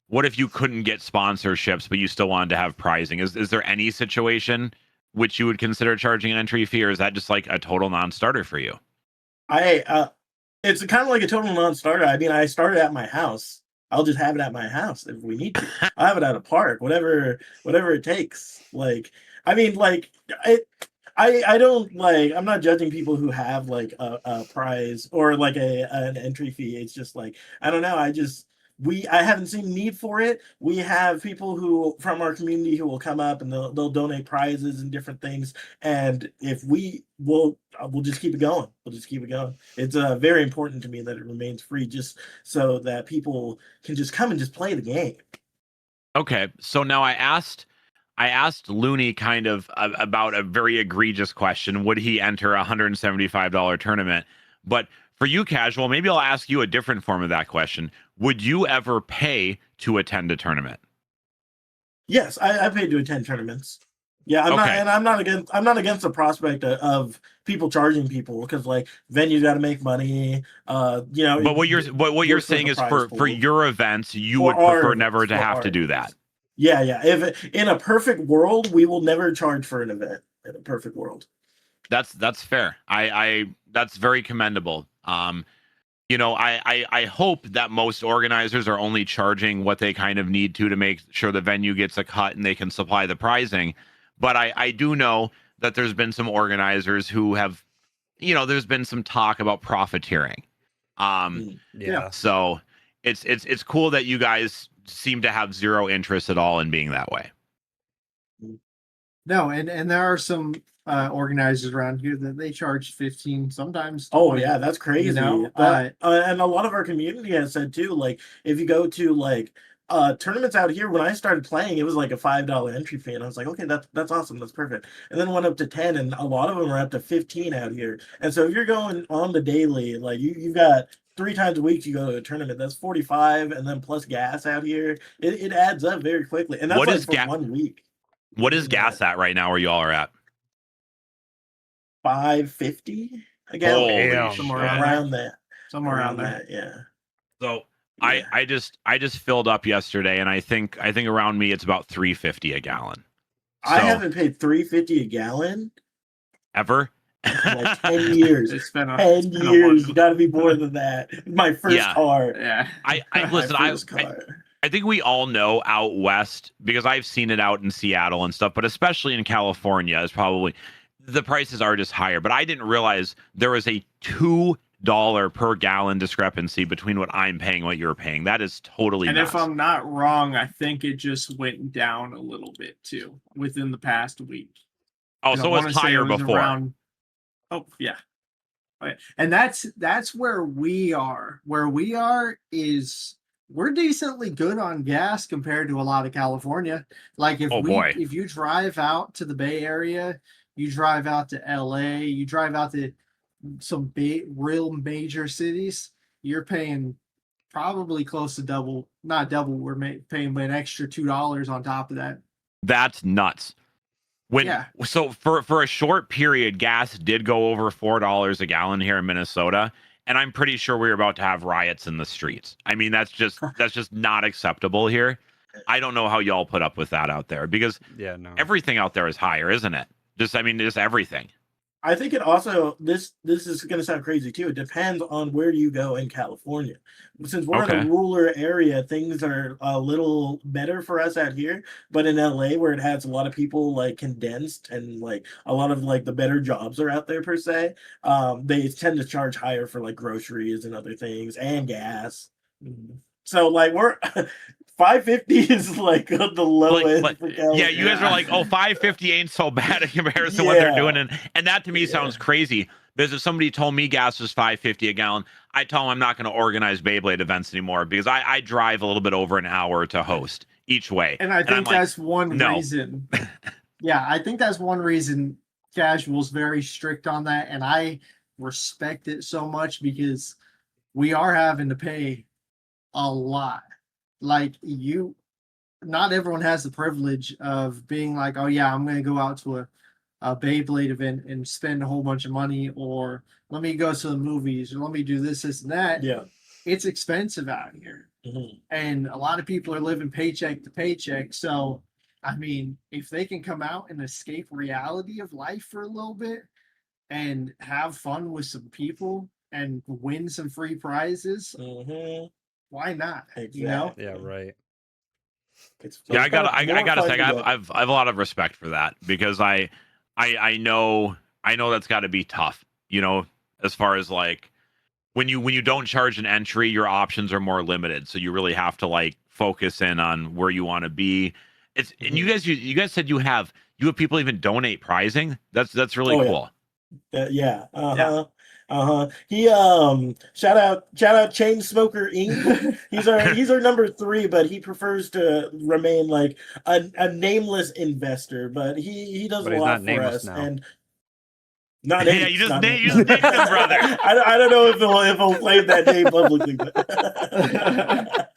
what if you couldn't get sponsorships, but you still wanted to have prizing? Is there any situation which you would consider charging an entry fee, or is that just like a total non-starter for you? It's kind of like a total non-starter. I mean, I started at my house. I'll just have it at my house if we need to. I'll have it at a park, whatever it takes. Like, I mean, like, I don't like. I'm not judging people who have like a prize or like an entry fee. It's just like I don't know. I haven't seen need for it. We have people who from our community who will come up and they'll donate prizes and different things. And if we'll just keep it going. We'll just keep it going. It's very important to me that it remains free, just so that people can just come and just play the game. Okay, so now I asked Looney kind of about a very egregious question: would he enter a $175 tournament? But for you, casual, maybe I'll ask you a different form of that question: would you ever pay to attend a tournament? Yes, I paid to attend tournaments. Yeah, I'm not against the prospect of people charging people because like venues got to make money. But what you're saying is for your events, you would prefer never to have to do that. Yeah. If in a perfect world, we will never charge for an event. In a perfect world, That's fair. I that's very commendable. I hope that most organizers are only charging what they kind of need to make sure the venue gets a cut and they can supply the prizing. But I do know that there's been some organizers who have, there's been some talk about profiteering. Yeah. So it's cool that you guys seem to have zero interest at all in being that way. no, and there are some organizers around here that they charge 15 sometimes. oh 20, yeah, that's crazy. you know, And a lot of our community has said too. Like if you go to like tournaments out here, when I started playing, it was like a $5 entry fee, and I was like, okay, that's awesome, that's perfect. And then it went up to 10, and a lot of them are up to 15 out here. And so if you're going on the daily, like you got 3 times a week you go to a tournament, that's 45, and then plus gas out here, it adds up very quickly. And that's What like is for 1 week. What is gas at right now where you all are at? 550 a gallon. Holy Damn. shit. Around that. Somewhere around there. Yeah. So Yeah. I just filled up yesterday, and I think around me it's about 350 a gallon. I So- haven't paid $3.50 a gallon Ever? in like 10 years. It's been a 10 years. You got to be more than that. My first Yeah. car. Yeah. I My listen. first car. I think we all know out west, because I've seen it out in Seattle and stuff, but especially in California is probably the prices are just higher. But I didn't realize there was a $2 per gallon discrepancy between what I'm paying and what you're paying. That is totally And nuts. if I'm not wrong, I think it just went down a little bit too within the past week. Oh, And I so it wanna was say higher was before. around- Oh yeah. Okay. And that's where we are. Where we are is we're decently good on gas compared to a lot of California. Like Oh, boy. if you drive out to the Bay Area, you drive out to LA, you drive out to some big real major cities, you're paying probably close to double, not double, we're paying but an extra $2 on top of that. That's nuts. Yeah. So for a short period, gas did go over $4 a gallon here in Minnesota, and I'm pretty sure we're about to have riots in the streets. I mean, that's just not acceptable here. I don't know how y'all put up with that out there, because Yeah, no. everything out there is higher, isn't it? Just everything. I think it also this is going to sound crazy too. It depends on where you go in California. Since we're in Okay. a rural area, things are a little better for us out here. But in LA, where it has a lot of people like condensed and like a lot of like the better jobs are out there per se, they tend to charge higher for like groceries and other things and gas. So like we're 550 is like on the low end for California. Yeah, you guys are like, oh, 550 ain't so bad in comparison to what they're doing. And that to me sounds crazy, because if somebody told me gas was 550 a gallon, I tell them I'm not going to organize Beyblade events anymore, because I drive a little bit over an hour to host each way. And I think that's one no. reason. Yeah, I think that's one reason Casual's very strict on that. And I respect it so much, because we are having to pay a lot. Like not everyone has the privilege of being like, oh yeah, I'm going to go out to a Beyblade event and spend a whole bunch of money, or let me go to the movies, or let me do this and that. Yeah. It's expensive out here. Mhm. And a lot of people are living paycheck to paycheck. So, I mean, if they can come out and escape reality of life for a little bit and have fun with some people and win some free prizes, why not? You know? Yeah, right. Yeah, I gotta say, I've a lot of respect for that, because I know that's got to be tough. You know, as far as like when you don't charge an entry, your options are more limited, so you really have to like focus in on where you want to be. And you guys said you have people even donate prizing. That's really cool. Yeah. He shout out Chain Smoker Inc. he's our number 3, but he prefers to remain like a nameless investor, but he does But a he's lot not for us. nameless now. And not Yeah, nameless, you just not named nameless. him, brother. I don't know if he'll claim that name publicly, but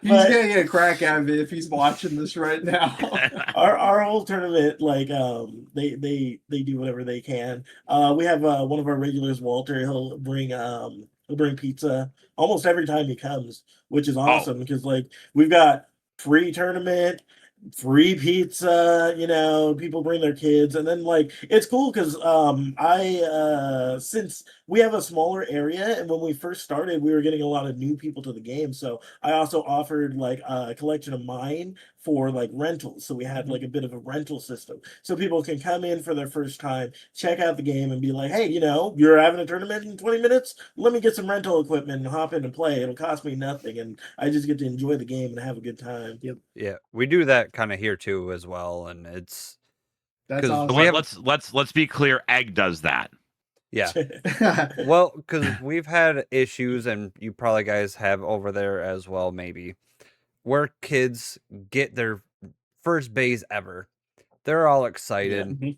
He's gonna get a crack out of it if he's watching this right now. our whole tournament, like they do whatever they can. We have one of our regulars, Walter. He'll bring pizza almost every time he comes, which is awesome, because like we've got free tournament, free pizza, people bring their kids, and then like it's cool because since we have a smaller area, and when we first started we were getting a lot of new people to the game, so I also offered like a collection of mine for like rentals, so we had like a bit of a rental system, so people can come in for their first time, check out the game, and be like, hey, you're having a tournament in 20 minutes, let me get some rental equipment and hop in and play. It'll cost me nothing, and I just get to enjoy the game and have a good time. Yeah, we do that kind of here too as well, and it's That's 'cause awesome. Let's be clear. Egg does that. yeah. Well, because we've had issues, and you probably guys have over there as well, maybe, where kids get their first bays ever. They're all excited, Mhm.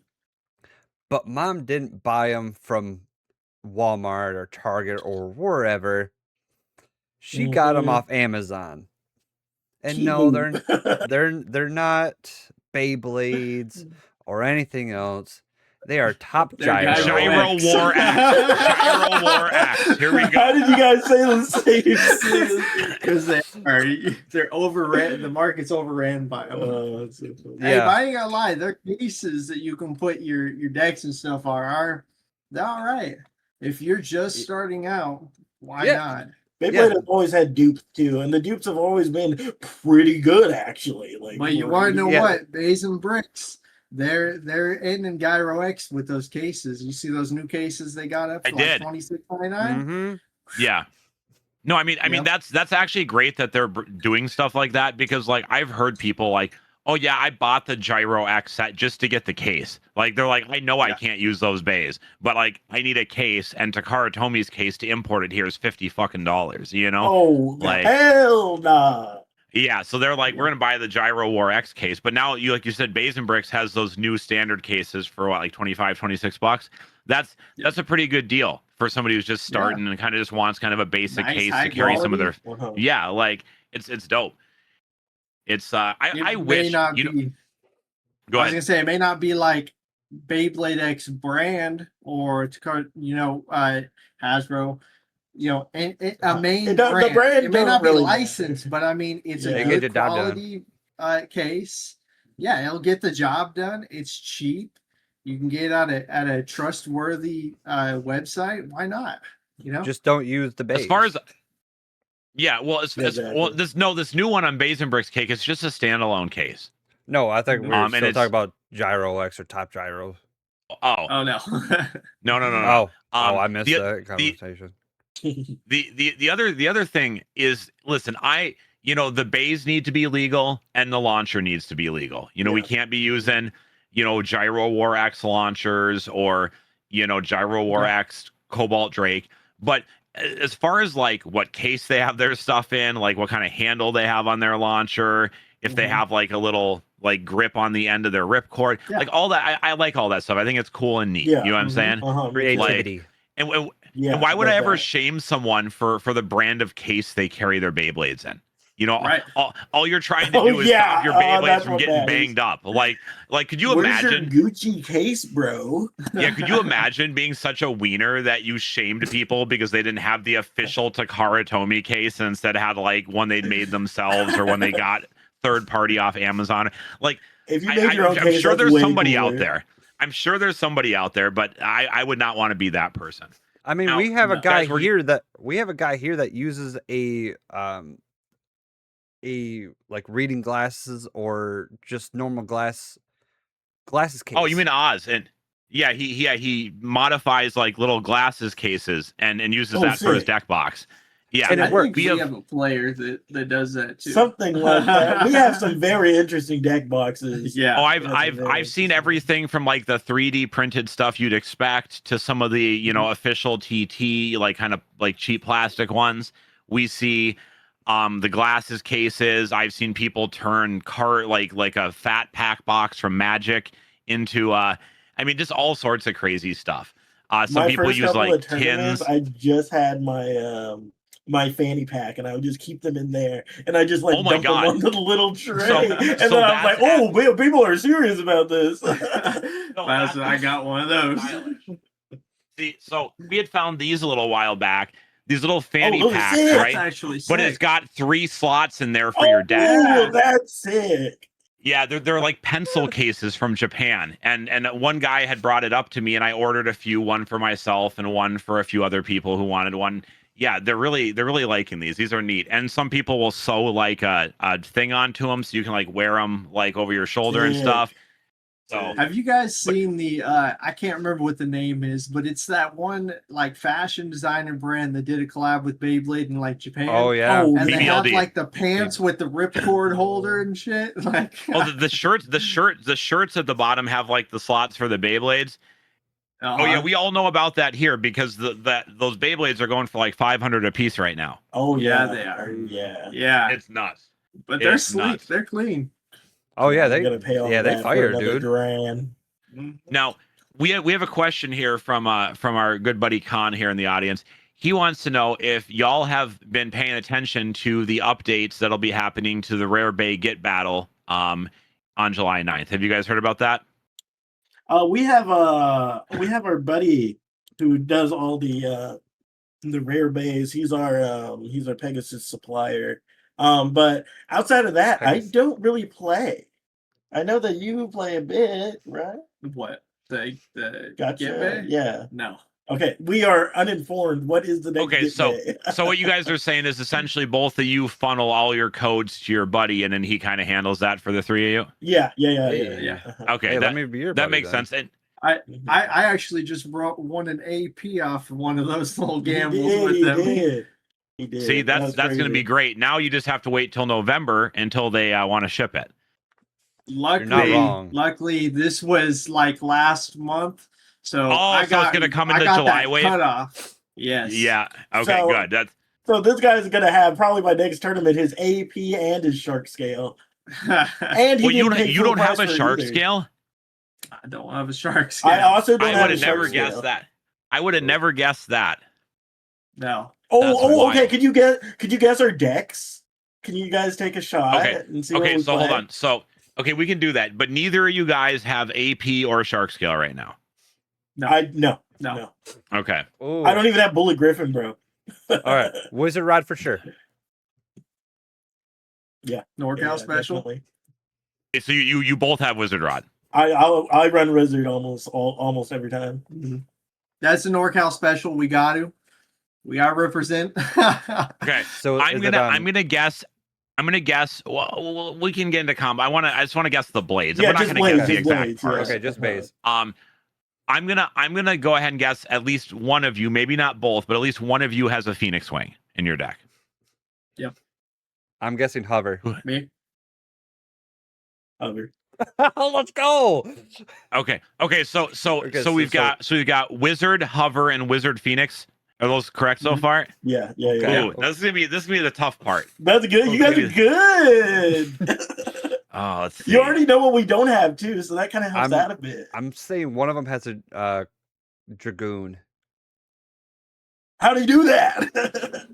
but mom didn't buy them from Walmart or Target or wherever. She got them Mhm. off Amazon. And no, Temu. they're not Beyblades or anything else. They are Top They're Gyro. Gyro X. War X. Gyro War X. Here we How go. did you guys say the same? Because they're overran. The market's overran by them. That's so funny. Hey, Yeah. but I ain't gonna lie, their cases that you can put your decks and stuff are they're all right. If you're just starting out, why Yeah. not? Beyblade Yeah. has always had dupes too, and the dupes have always been pretty good actually. Like, But you want to know Yeah. what? Bays and Bricks, they're in Gyro X with those cases. You see those new cases they got up I for like did. $26.99? Mm-hmm. Yeah. No, I mean Yep. that's actually great that they're doing stuff like that, because like I've heard people like, oh yeah, I bought the Gyro X set just to get the case. Like they're like, I know I Yeah. can't use those bays, but like I need a case, and Takara Tomi's case to import it here is $50 fucking, you know? oh Like- hell nah. Yeah, so they're like, we're gonna buy the Gyro War X case, but now you, like you said, Bays and Bricks has those new standard cases for what, like $25-$26. That's a pretty good deal for somebody who's just starting and kind of just wants kind of a basic Nice, case high to carry some of their. quality. Yeah, like it's dope. It's I It wish may not you know. be. Go I was ahead. gonna say it may not be like Beyblade X brand or Hasbro, a main It don't- the brand. brand It may don't not be really matter. licensed, but I mean it's Yeah. a They get good the job done. quality case. Yeah, it'll get the job done. It's cheap. You can get it at a trustworthy website. Why not? Just don't use the base. As far as yeah, well, Exactly. this new one on Bays and Bricks cake is just a standalone case. No, I think we were and still it's- talking about Gyro X or Top Gyro. Oh Oh no. no. Oh, I missed the- that conversation. The other thing is, listen, the bays need to be legal and the launcher needs to be legal. We Yeah. can't be using Gyro War X launchers or Gyro War X Cobalt Drake. But as far as like what case they have their stuff in, like what kind of handle they have on their launcher, if they Mhm. have like a little like grip on the end of their ripcord, Yeah. like all that, I like all that stuff. I think it's cool and neat. Yeah. You know what I'm Mhm. saying? Uh-huh. Creativity. And Yeah. and why would I love ever that. shame someone for the brand of case they carry their Beyblades in? Right. All you're trying to Oh, do is yeah. stop your Oh, Beyblades that's from what getting that is. banged up. Like, could you Where's imagine? your Gucci case, bro? Yeah, could you imagine being such a wiener that you shamed people because they didn't have the official Takara Tomy case and instead had like one they'd made themselves or one they got third party off Amazon? Like, If you make your own I'm case, sure that's there's way somebody out cooler. there. I'm sure there's somebody out there, but I would not want to be that person. I mean, Now, we have a guy guys, we're- here that uses a like reading glasses or just normal glasses case. Oh, you mean Oz? And yeah, he modifies like little glasses cases and uses Oh, that for his sick. deck box. Yeah, And it I works. think we have a player that does that too. Something like that. We have some very interesting deck boxes. Yeah. Oh, That's I've very seen interesting. everything from like the 3D printed stuff you'd expect to some of the official TT like kind of like cheap plastic ones. We see the glasses cases. I've seen people turn like a fat pack box from Magic into just all sorts of crazy stuff. Some My people first use couple like of tournaments, tins. I just had my fanny pack, and I would just keep them in there, and I just like Oh my dump God. them onto the little tray, So- and so then I was like, that's "Oh, people are serious about this." I got one of those. See, so we had found these a little while back. These little fanny those are packs, sick. That's right? actually sick. But it's got 3 slots in there for your deck. Oh, that's sick. Yeah, they're like pencil cases from Japan, and one guy had brought it up to me, and I ordered a few, one for myself and one for a few other people who wanted one. Yeah, they're really liking these. These are neat, and some people will sew like a thing onto them so you can like wear them like over your shoulder and Sick. stuff. So Have you guys seen the I can't remember what the name is, but it's that one like fashion designer brand that did a collab with Beyblade in like Japan. Oh yeah. Oh, And they have BBLD. like the pants with the ripcord holder and shit. Like the shirts at the bottom have like the slots for the Beyblades. Oh yeah, we all know about that here because those Beyblades are going for like $500 a piece right now. Oh Yeah, yeah, they are. Yeah. yeah. It's nuts. But they're It's sleek. nuts. They're clean. Oh yeah, I'm gonna pay all they that for fire, another dude. grand. Now, we have a question here from our good buddy Khan here in the audience. He wants to know if y'all have been paying attention to the updates that'll be happening to the Rare Bay Get Battle on July 9th. Have you guys heard about that? We have our buddy who does all the rare bays. He's our Pegasus supplier. But outside of that, Pegasus. I don't really play. I know that you play a bit, right? What? The Gotcha. Get Bay? Yeah. No. Okay. We are uninformed. What is the next Okay, Get so Bay? so what you guys are saying is essentially both of you funnel all your codes to your buddy, and then he kind of handles that for the three of Yeah. Yeah. Uh-huh. you. Okay, Hey, that, let me be your that buddy makes then. sense. And I actually just won an AP off of one of those little gambles He with them. did. He did. see, that's going to be crazy. great. Now you just have to wait till November until they want to ship it. wrong. Luckily, this was like last month, so Oh, so it's gonna come in the July wave? cutoff. Yes. Yeah. Okay. So- Good. That's So this guy's gonna have probably by next tournament his AP and his shark scale. And he well. You didn't pay don't. You full don't have price a for shark either. scale. I don't have a shark scale. I also don't I have would a have shark never scale. guessed that. I would have never guessed that. No. That's Okay. wild. Could you guess our decks? Can you guys take a shot Okay. and see what Okay. we So hold play? on. So okay, we can do that. But neither of you guys have AP or shark scale right now. No. Okay. Ooh. I don't even have Bullet Griffin, bro. All right, Wizard Rod for sure. NorCal Yeah, special. definitely. So you both have Wizard Rod. I run Wizard almost every time. That's a NorCal special. We got to represent. Okay. So I'm is it, gonna guess. Well, we can get into combo. I just want to guess the blades. Yeah, We're not just gonna guess blades, the just exact blades, parts. yeah. Okay, just base. I'm gonna go ahead and guess at least one of you, maybe not both, but at least one of you has a Phoenix Wing in your deck. I'm guessing hover. Me. Hover. Let's go. Okay. Okay, So we've got Wizard, Hover, and Wizard Phoenix. Are those correct so Mhm. far? Yeah. Ooh, this is gonna be the tough part. That's good. You guys are good. Oh, let's see. You already know what we don't have too, so that kind of helps I'm- out a bit. I'm saying one of them has a dragoon. How do you do that?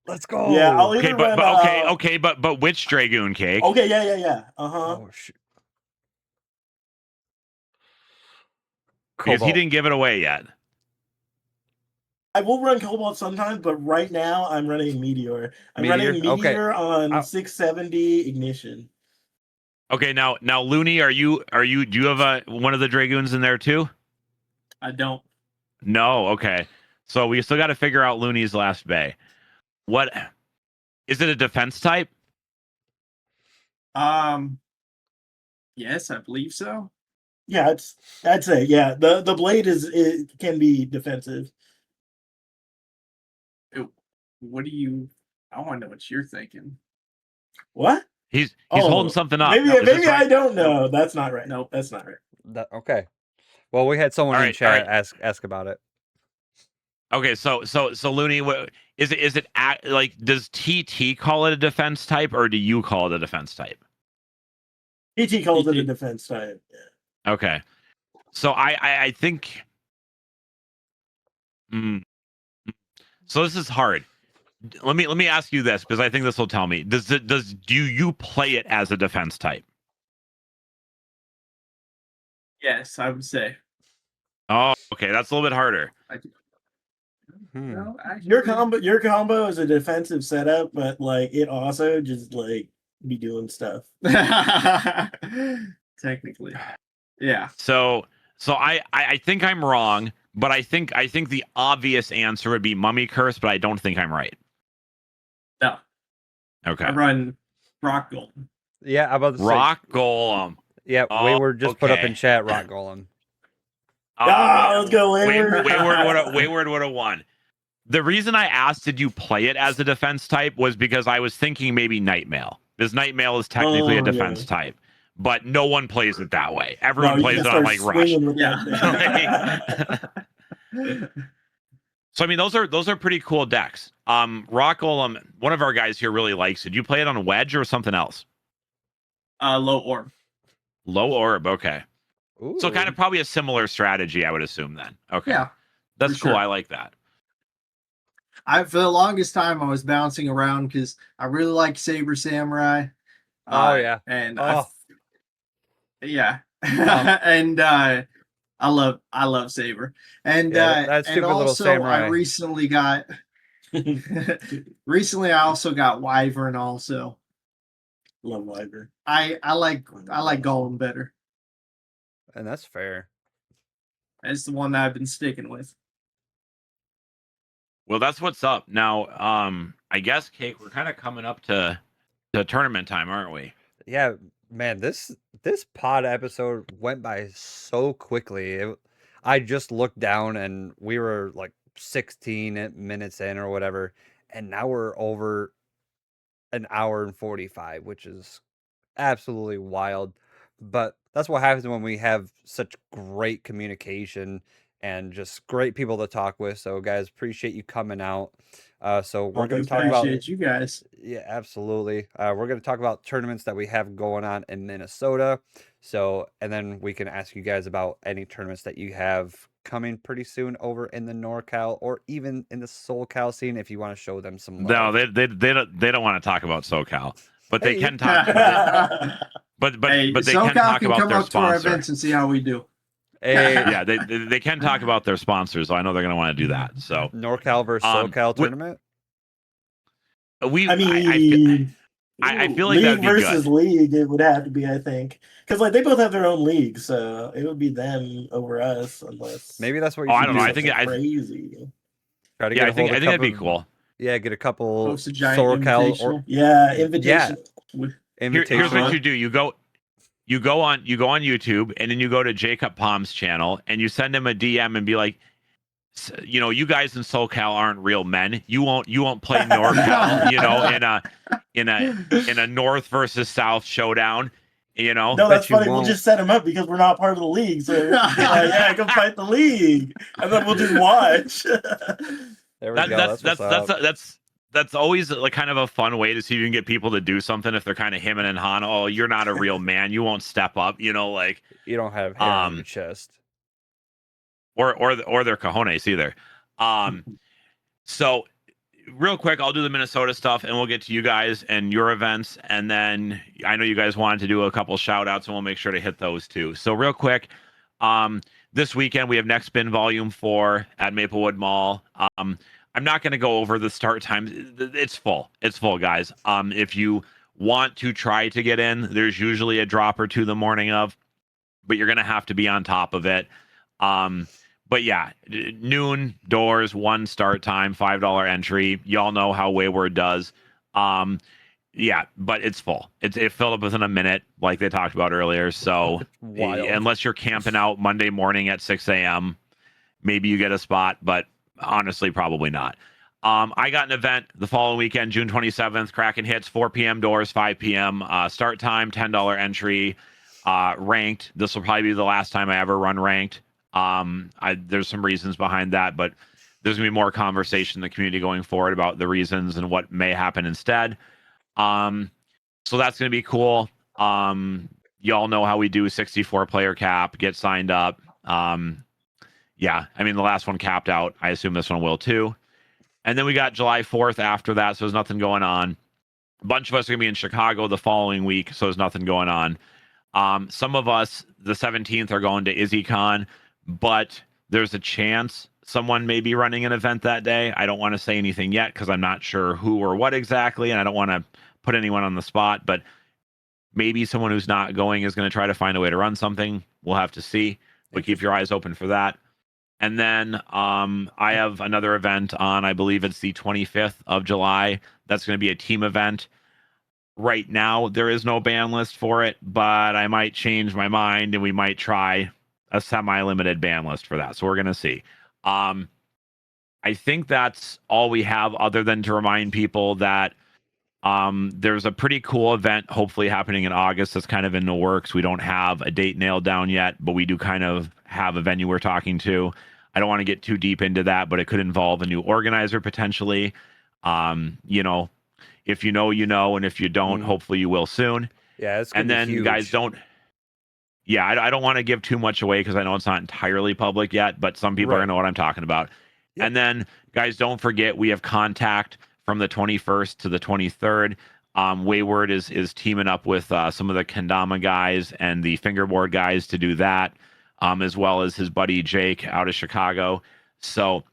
Let's go. Yeah, I'll Okay, either but run, but which Dragoon Cake? Okay, yeah. Uh-huh. Oh shit. Because he Cobalt. didn't give it away yet. I will run Cobalt sometimes, but right now I'm running Meteor. I'm running Meteor? Okay. Meteor on I'll- 670 Ignition. Okay, now Looney, do you have one of the Dragoons in there too? I don't. No, okay. So we still got to figure out Looney's last bay. What is it? A defense type? Yes, I believe so. Yeah, I'd say, yeah. The blade it can be defensive. What do you? I want to know what you're thinking. What? He's Oh, holding something up. Maybe Is this maybe right? I don't know. That's not right. Nope. That's not right. Okay. Well, we had someone All in right, chat all ask about it. Okay, so Looney, what is it? Is it like does TT call it a defense type or do you call it a defense type? PT calls it a PT. defense type. Okay, so I think. So this is hard. Let me ask you this because I think this will tell me. Do you play it as a defense type? Yes, I would say. Oh, okay, that's a little bit harder. Hmm. No, actually, Your combo is a defensive setup, but like it also just like be doing stuff. technically, yeah. So I think I'm wrong, but I think the obvious answer would be Mummy Curse, but I don't think I'm right. No, Okay. I run Rock Golden. Yeah, I'm about to say. Rock Golem. Yeah, Oh, Wayward just put up okay. in chat Rock Golem. Let's go Wayward. Wayward would have won. The reason I asked, did you play it as a defense type, was because I was thinking maybe Nightmail. Because Nightmail is technically a defense type, but no one plays it that way. Everyone plays it on like Rush. Yeah. So I mean, those are pretty cool decks. Rock Golem, one of our guys here really likes it. Do you play it on wedge or something else? Low orb. Low orb, okay. So kind Ooh. of probably a similar strategy, I would assume then. Okay. Yeah, That's for cool. sure. I like that. For the longest time I was bouncing around because I really like Saber Samurai. Oh, yeah. And Oh. yeah. Oh. And I love Saber. And Yeah, that and stupid little also samurai. I recently got recently I also got Wyvern also. Love Wyvern. I like Golem better. And that's fair. It's the one that I've been sticking with. Well, that's what's up. Now, I guess, Cake, we're kind of coming up to tournament time, aren't we? Yeah, man, this pod episode went by so quickly. I just looked down and we were like 16 minutes in or whatever, and now we're over an hour and 45, which is absolutely wild. But that's what happens when we have such great communication and just great people to talk with. So, guys, appreciate you coming out. So we're going to talk about. Appreciate you guys. Yeah, absolutely. We're going to talk about tournaments that we have going on in Minnesota. So, and then we can ask you guys about any tournaments that you have coming pretty soon over in the NorCal or even in the SoCal scene if you want to show them some No, love. they don't want to talk about SoCal, but they Hey. can talk. but Hey, they SoCal can talk can about come their up to our sponsor. events and see how we do. Hey, Yeah, they can talk about their sponsors. So I know they're going to want to do that. So NorCal versus SoCal tournament. I mean, I feel like that'd league be versus good. league, it would have to be, I think, because like they both have their own league, so it would be them over us, unless Maybe that's what you Oh, should I don't know. do. I think crazy. Try to Yeah, get I think a that'd be couple- cool. Yeah, get a couple Host a giant SoCal invitational. Yeah, invitation. Here's what invitational. you do. You go on YouTube, and then you go to Jacob Palm's channel and you send him a DM and be like, you know, you guys in SoCal aren't real men. You won't play NorCal, you know, in a North versus South showdown. You know, No, that's Bet you funny. We'll won't. just set them up because we're not part of the league. So yeah, go fight the league, and then we'll just watch. There we go. That's always like kind of a fun way to see if you can get people to do something if they're kind of him and Han. Oh, you're not a real man. You won't step up. You know, like You don't have hair on your chest. or their cojones either. So real quick, I'll do the Minnesota stuff and we'll get to you guys and your events. And then I know you guys wanted to do a couple shout outs and we'll make sure to hit those too. So real quick, this weekend we have Next Spin Volume 4 at Maplewood Mall. I'm not going to go over the start times. It's full. It's full, guys. If you want to try to get in, there's usually a drop or two the morning of, but you're going to have to be on top of it. But yeah, noon doors, 1 start time, $5 entry. Y'all know how Wayward does. Yeah, but it's full. It filled up within a minute, like they talked about earlier. So Wild. unless you're camping out Monday morning at 6 a.m., maybe you get a spot, but honestly, probably not. I got an event the following weekend, June 27th. Kraken hits 4 p.m. doors, 5 p.m. Start time, $10 entry. Ranked. This will probably be the last time I ever run ranked. There's some reasons behind that, but there's gonna be more conversation in the community going forward about the reasons and what may happen instead. So that's gonna be cool. Y'all know how we do 64 player cap. Get signed up. Yeah, I mean the last one capped out. I assume this one will too. And then we got July 4th after that, so there's nothing going on. A bunch of us are gonna be in Chicago the following week, so there's nothing going on. Some of us, the 17th, are going to IzzyCon, but there's a chance someone may be running an event that day. I don't want to say anything yet because I'm not sure who or what exactly, and I don't want to put anyone on the spot, but maybe someone who's not going is going to try to find a way to run something. We'll have to see, but keep your eyes open for that. And then I have another event on, I believe it's the 25th of July. That's going to be a team event. Right now, there is no ban list for it, but I might change my mind and we might try a semi-limited ban list for that. So we're going to see. I think that's all we have other than to remind people that there's a pretty cool event hopefully happening in August that's kind of in the works. We don't have a date nailed down yet, but we do kind of have a venue we're talking to. I don't want to get too deep into that, but it could involve a new organizer potentially. You know, if you know, you know, and if you don't, hopefully you will soon. Yeah, it's gonna And be then huge. guys, I don't want to give too much away because I know it's not entirely public yet, but some people are gonna know what I'm talking about. Yep. And then guys, don't forget we have contact from the 21st to the 23rd. Wayward is teaming up with some of the kendama guys and the fingerboard guys to do that, as well as his buddy Jake out of Chicago. So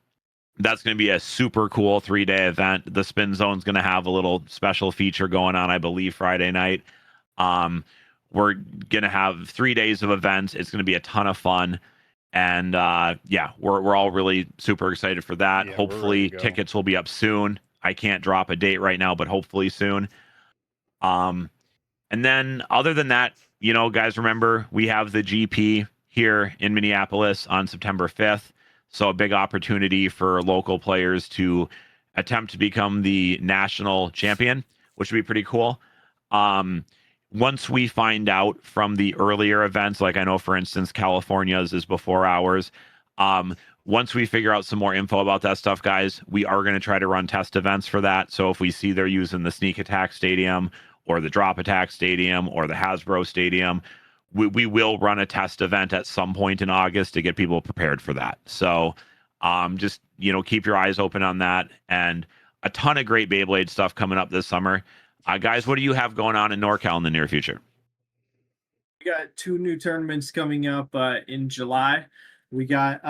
that's going to be a super cool 3-day event. The Spin Zone's going to have a little special feature going on, I believe, Friday night. We're going to have 3 days of events. It's going to be a ton of fun. And we're all really super excited for that. Yeah, hopefully tickets will be up soon. I can't drop a date right now, but hopefully soon. And then other than that, you know, guys, remember we have the GP here in Minneapolis on September 5th. So a big opportunity for local players to attempt to become the national champion, which would be pretty cool. Once we find out from the earlier events, like I know, for instance, California's is before ours. Once we figure out some more info about that stuff, guys, we are going to try to run test events for that. So if we see they're using the Sneak Attack Stadium or the Drop Attack Stadium or the Hasbro Stadium, we will run a test event at some point in August to get people prepared for that. So just, you know, keep your eyes open on that, and a ton of great Beyblade stuff coming up this summer. Guys, what do you have going on in NorCal in the near future? We got 2 new tournaments coming up in July. We got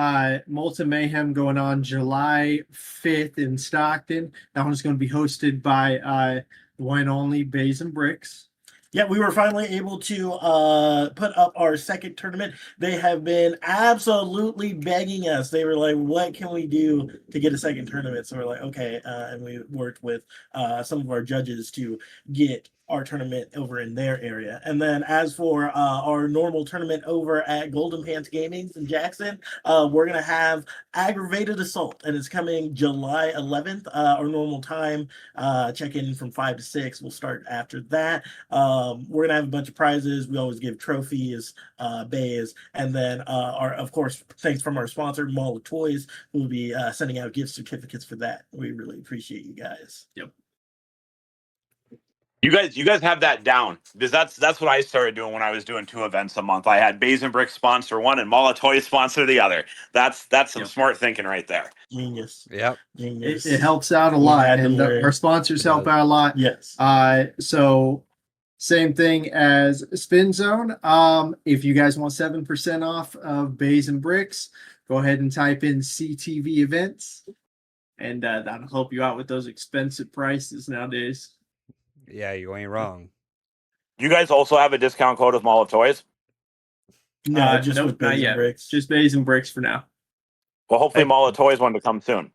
Molten Mayhem going on July 5th in Stockton. That one's going to be hosted by the one and only Bays and Bricks. Yeah, we were finally able to put up our second tournament. They have been absolutely begging us. They were like, what can we do to get a second tournament? So we're like, okay. And we worked with some of our judges to get our tournament over in their area. And then as for our normal tournament over at Golden Pants Gaming's in Jackson, we're going to have Aggravated Assault, and it's coming July 11th. Our normal time, check in from 5 to 6. We'll start after that. We're going to have a bunch of prizes. We always give trophies, bays, and then of course, thanks from our sponsor, Mall of Toys, who will be sending out gift certificates for that. We really appreciate you guys. Yep. You guys have that down, because that's what I started doing when I was doing 2 events a month. I had Bays and Brick sponsor one and Mall of Toys sponsor the other. That's some smart thinking right there. Genius. Yep. Genius. It helps out a lot, and our sponsors help out a lot. Yes. So same thing as Spin Zone. If you guys want 7% off of Bays and Bricks, go ahead and type in CTV events, and that'll help you out with those expensive prices nowadays. Yeah, you ain't wrong. You guys also have a discount code with Mall of Toys? No, just nope, with not Bays yet. and Bricks. Just Bays and Bricks for now. Well, hopefully Mall of Toys one to come soon.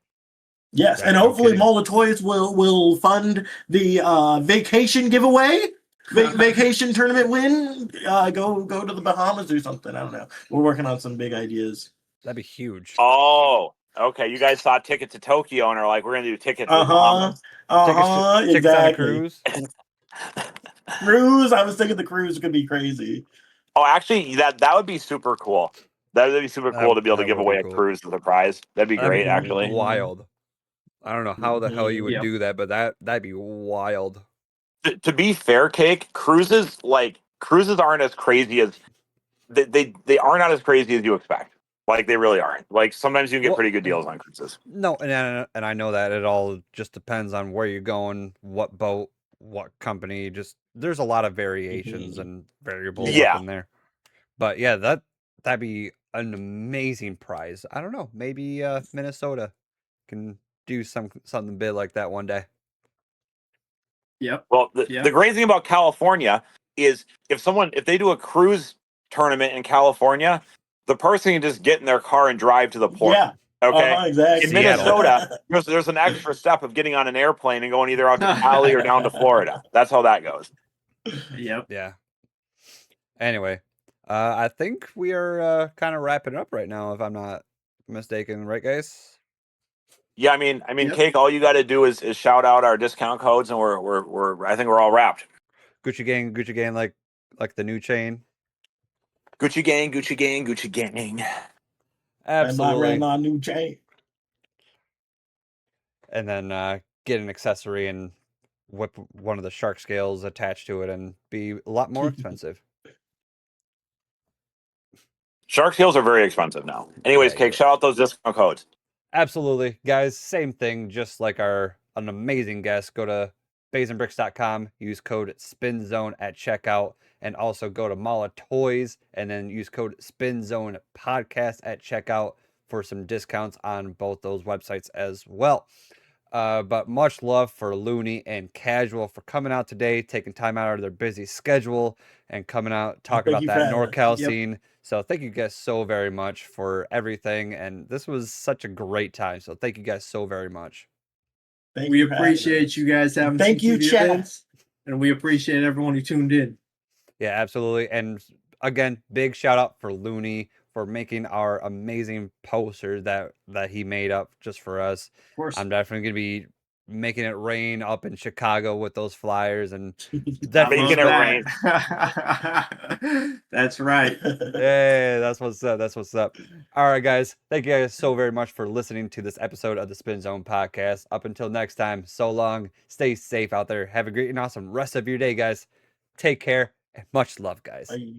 Yes, Yeah, and no hopefully kidding. Mall of Toys will fund the vacation giveaway, vacation tournament win. Go to the Bahamas or something. I don't know. We're working on some big ideas. That'd be huge. Oh, okay. You guys saw Ticket to Tokyo and are like, we're gonna do tickets to Bahamas. Tickets on a Exactly. cruise. Cruise. I was thinking the cruise could be crazy. Oh, actually, that would be super cool. That would be super cool to be able to That give would be away a cool. cruise as a prize. That'd be That'd great, be actually. wild. I don't know how the hell you would Yep. do that, but that'd be wild. To be fair, Cake, cruises aren't as crazy as they are not as crazy as you expect. Like, they really aren't. Like, sometimes you can get Well, pretty good deals on cruises. No, and I know that it all just depends on where you're going, what boat, what company. Just there's a lot of variations and variables Yeah. up in there. But yeah, that'd be an amazing prize. I don't know, maybe Minnesota can do something big like that one day. Yep. Well, the great thing about California is if they do a cruise tournament in California, the person can just get in their car and drive to the port. Yeah. Okay. Exactly. In Minnesota, there's an extra step of getting on an airplane and going either out to Cali or down to Florida. That's how that goes. Yep. Yeah. Anyway, I think we are kind of wrapping up right now, if I'm not mistaken, right, guys? Yeah, I mean, Yep. Cake, all you got to do is shout out our discount codes, and we're I think we're all wrapped. Gucci gang, like the new chain. Gucci gang, Gucci gang, Gucci gang. I might ran Absolutely. on new chain. And then get an accessory and whip one of the shark scales attached to it and be a lot more expensive. Shark scales are very expensive now. Anyways, Yeah, Cake, shout out those discount codes. Absolutely. Guys, same thing, just like an amazing guest. Go to basinbricks.com, use code SPINZONE at checkout, and also go to Mala Toys and then use code SPINZONE podcast at checkout for some discounts on both those websites as well. But much love for Looney and Casual for coming out today, taking time out of their busy schedule and coming out, talking Thank about you that for having us. NorCal Yep. scene. So thank you guys so very much for everything. And this was such a great time. So thank you guys so very much. Thank We you for having appreciate us. you guys having Thank you, CTV chat. events, and we appreciate everyone who tuned in. Yeah, absolutely. And again, big shout out for Looney for making our amazing poster that he made up just for us. Of course. I'm definitely gonna be making it rain up in Chicago with those flyers and I definitely Making love it that. That's right. Hey, that's what's up. That's what's up. All right, guys. Thank you guys so very much for listening to this episode of the Spin Zone podcast. Up until next time, so long. Stay safe out there. Have a great and awesome rest of your day, guys. Take care and much love, guys. Bye.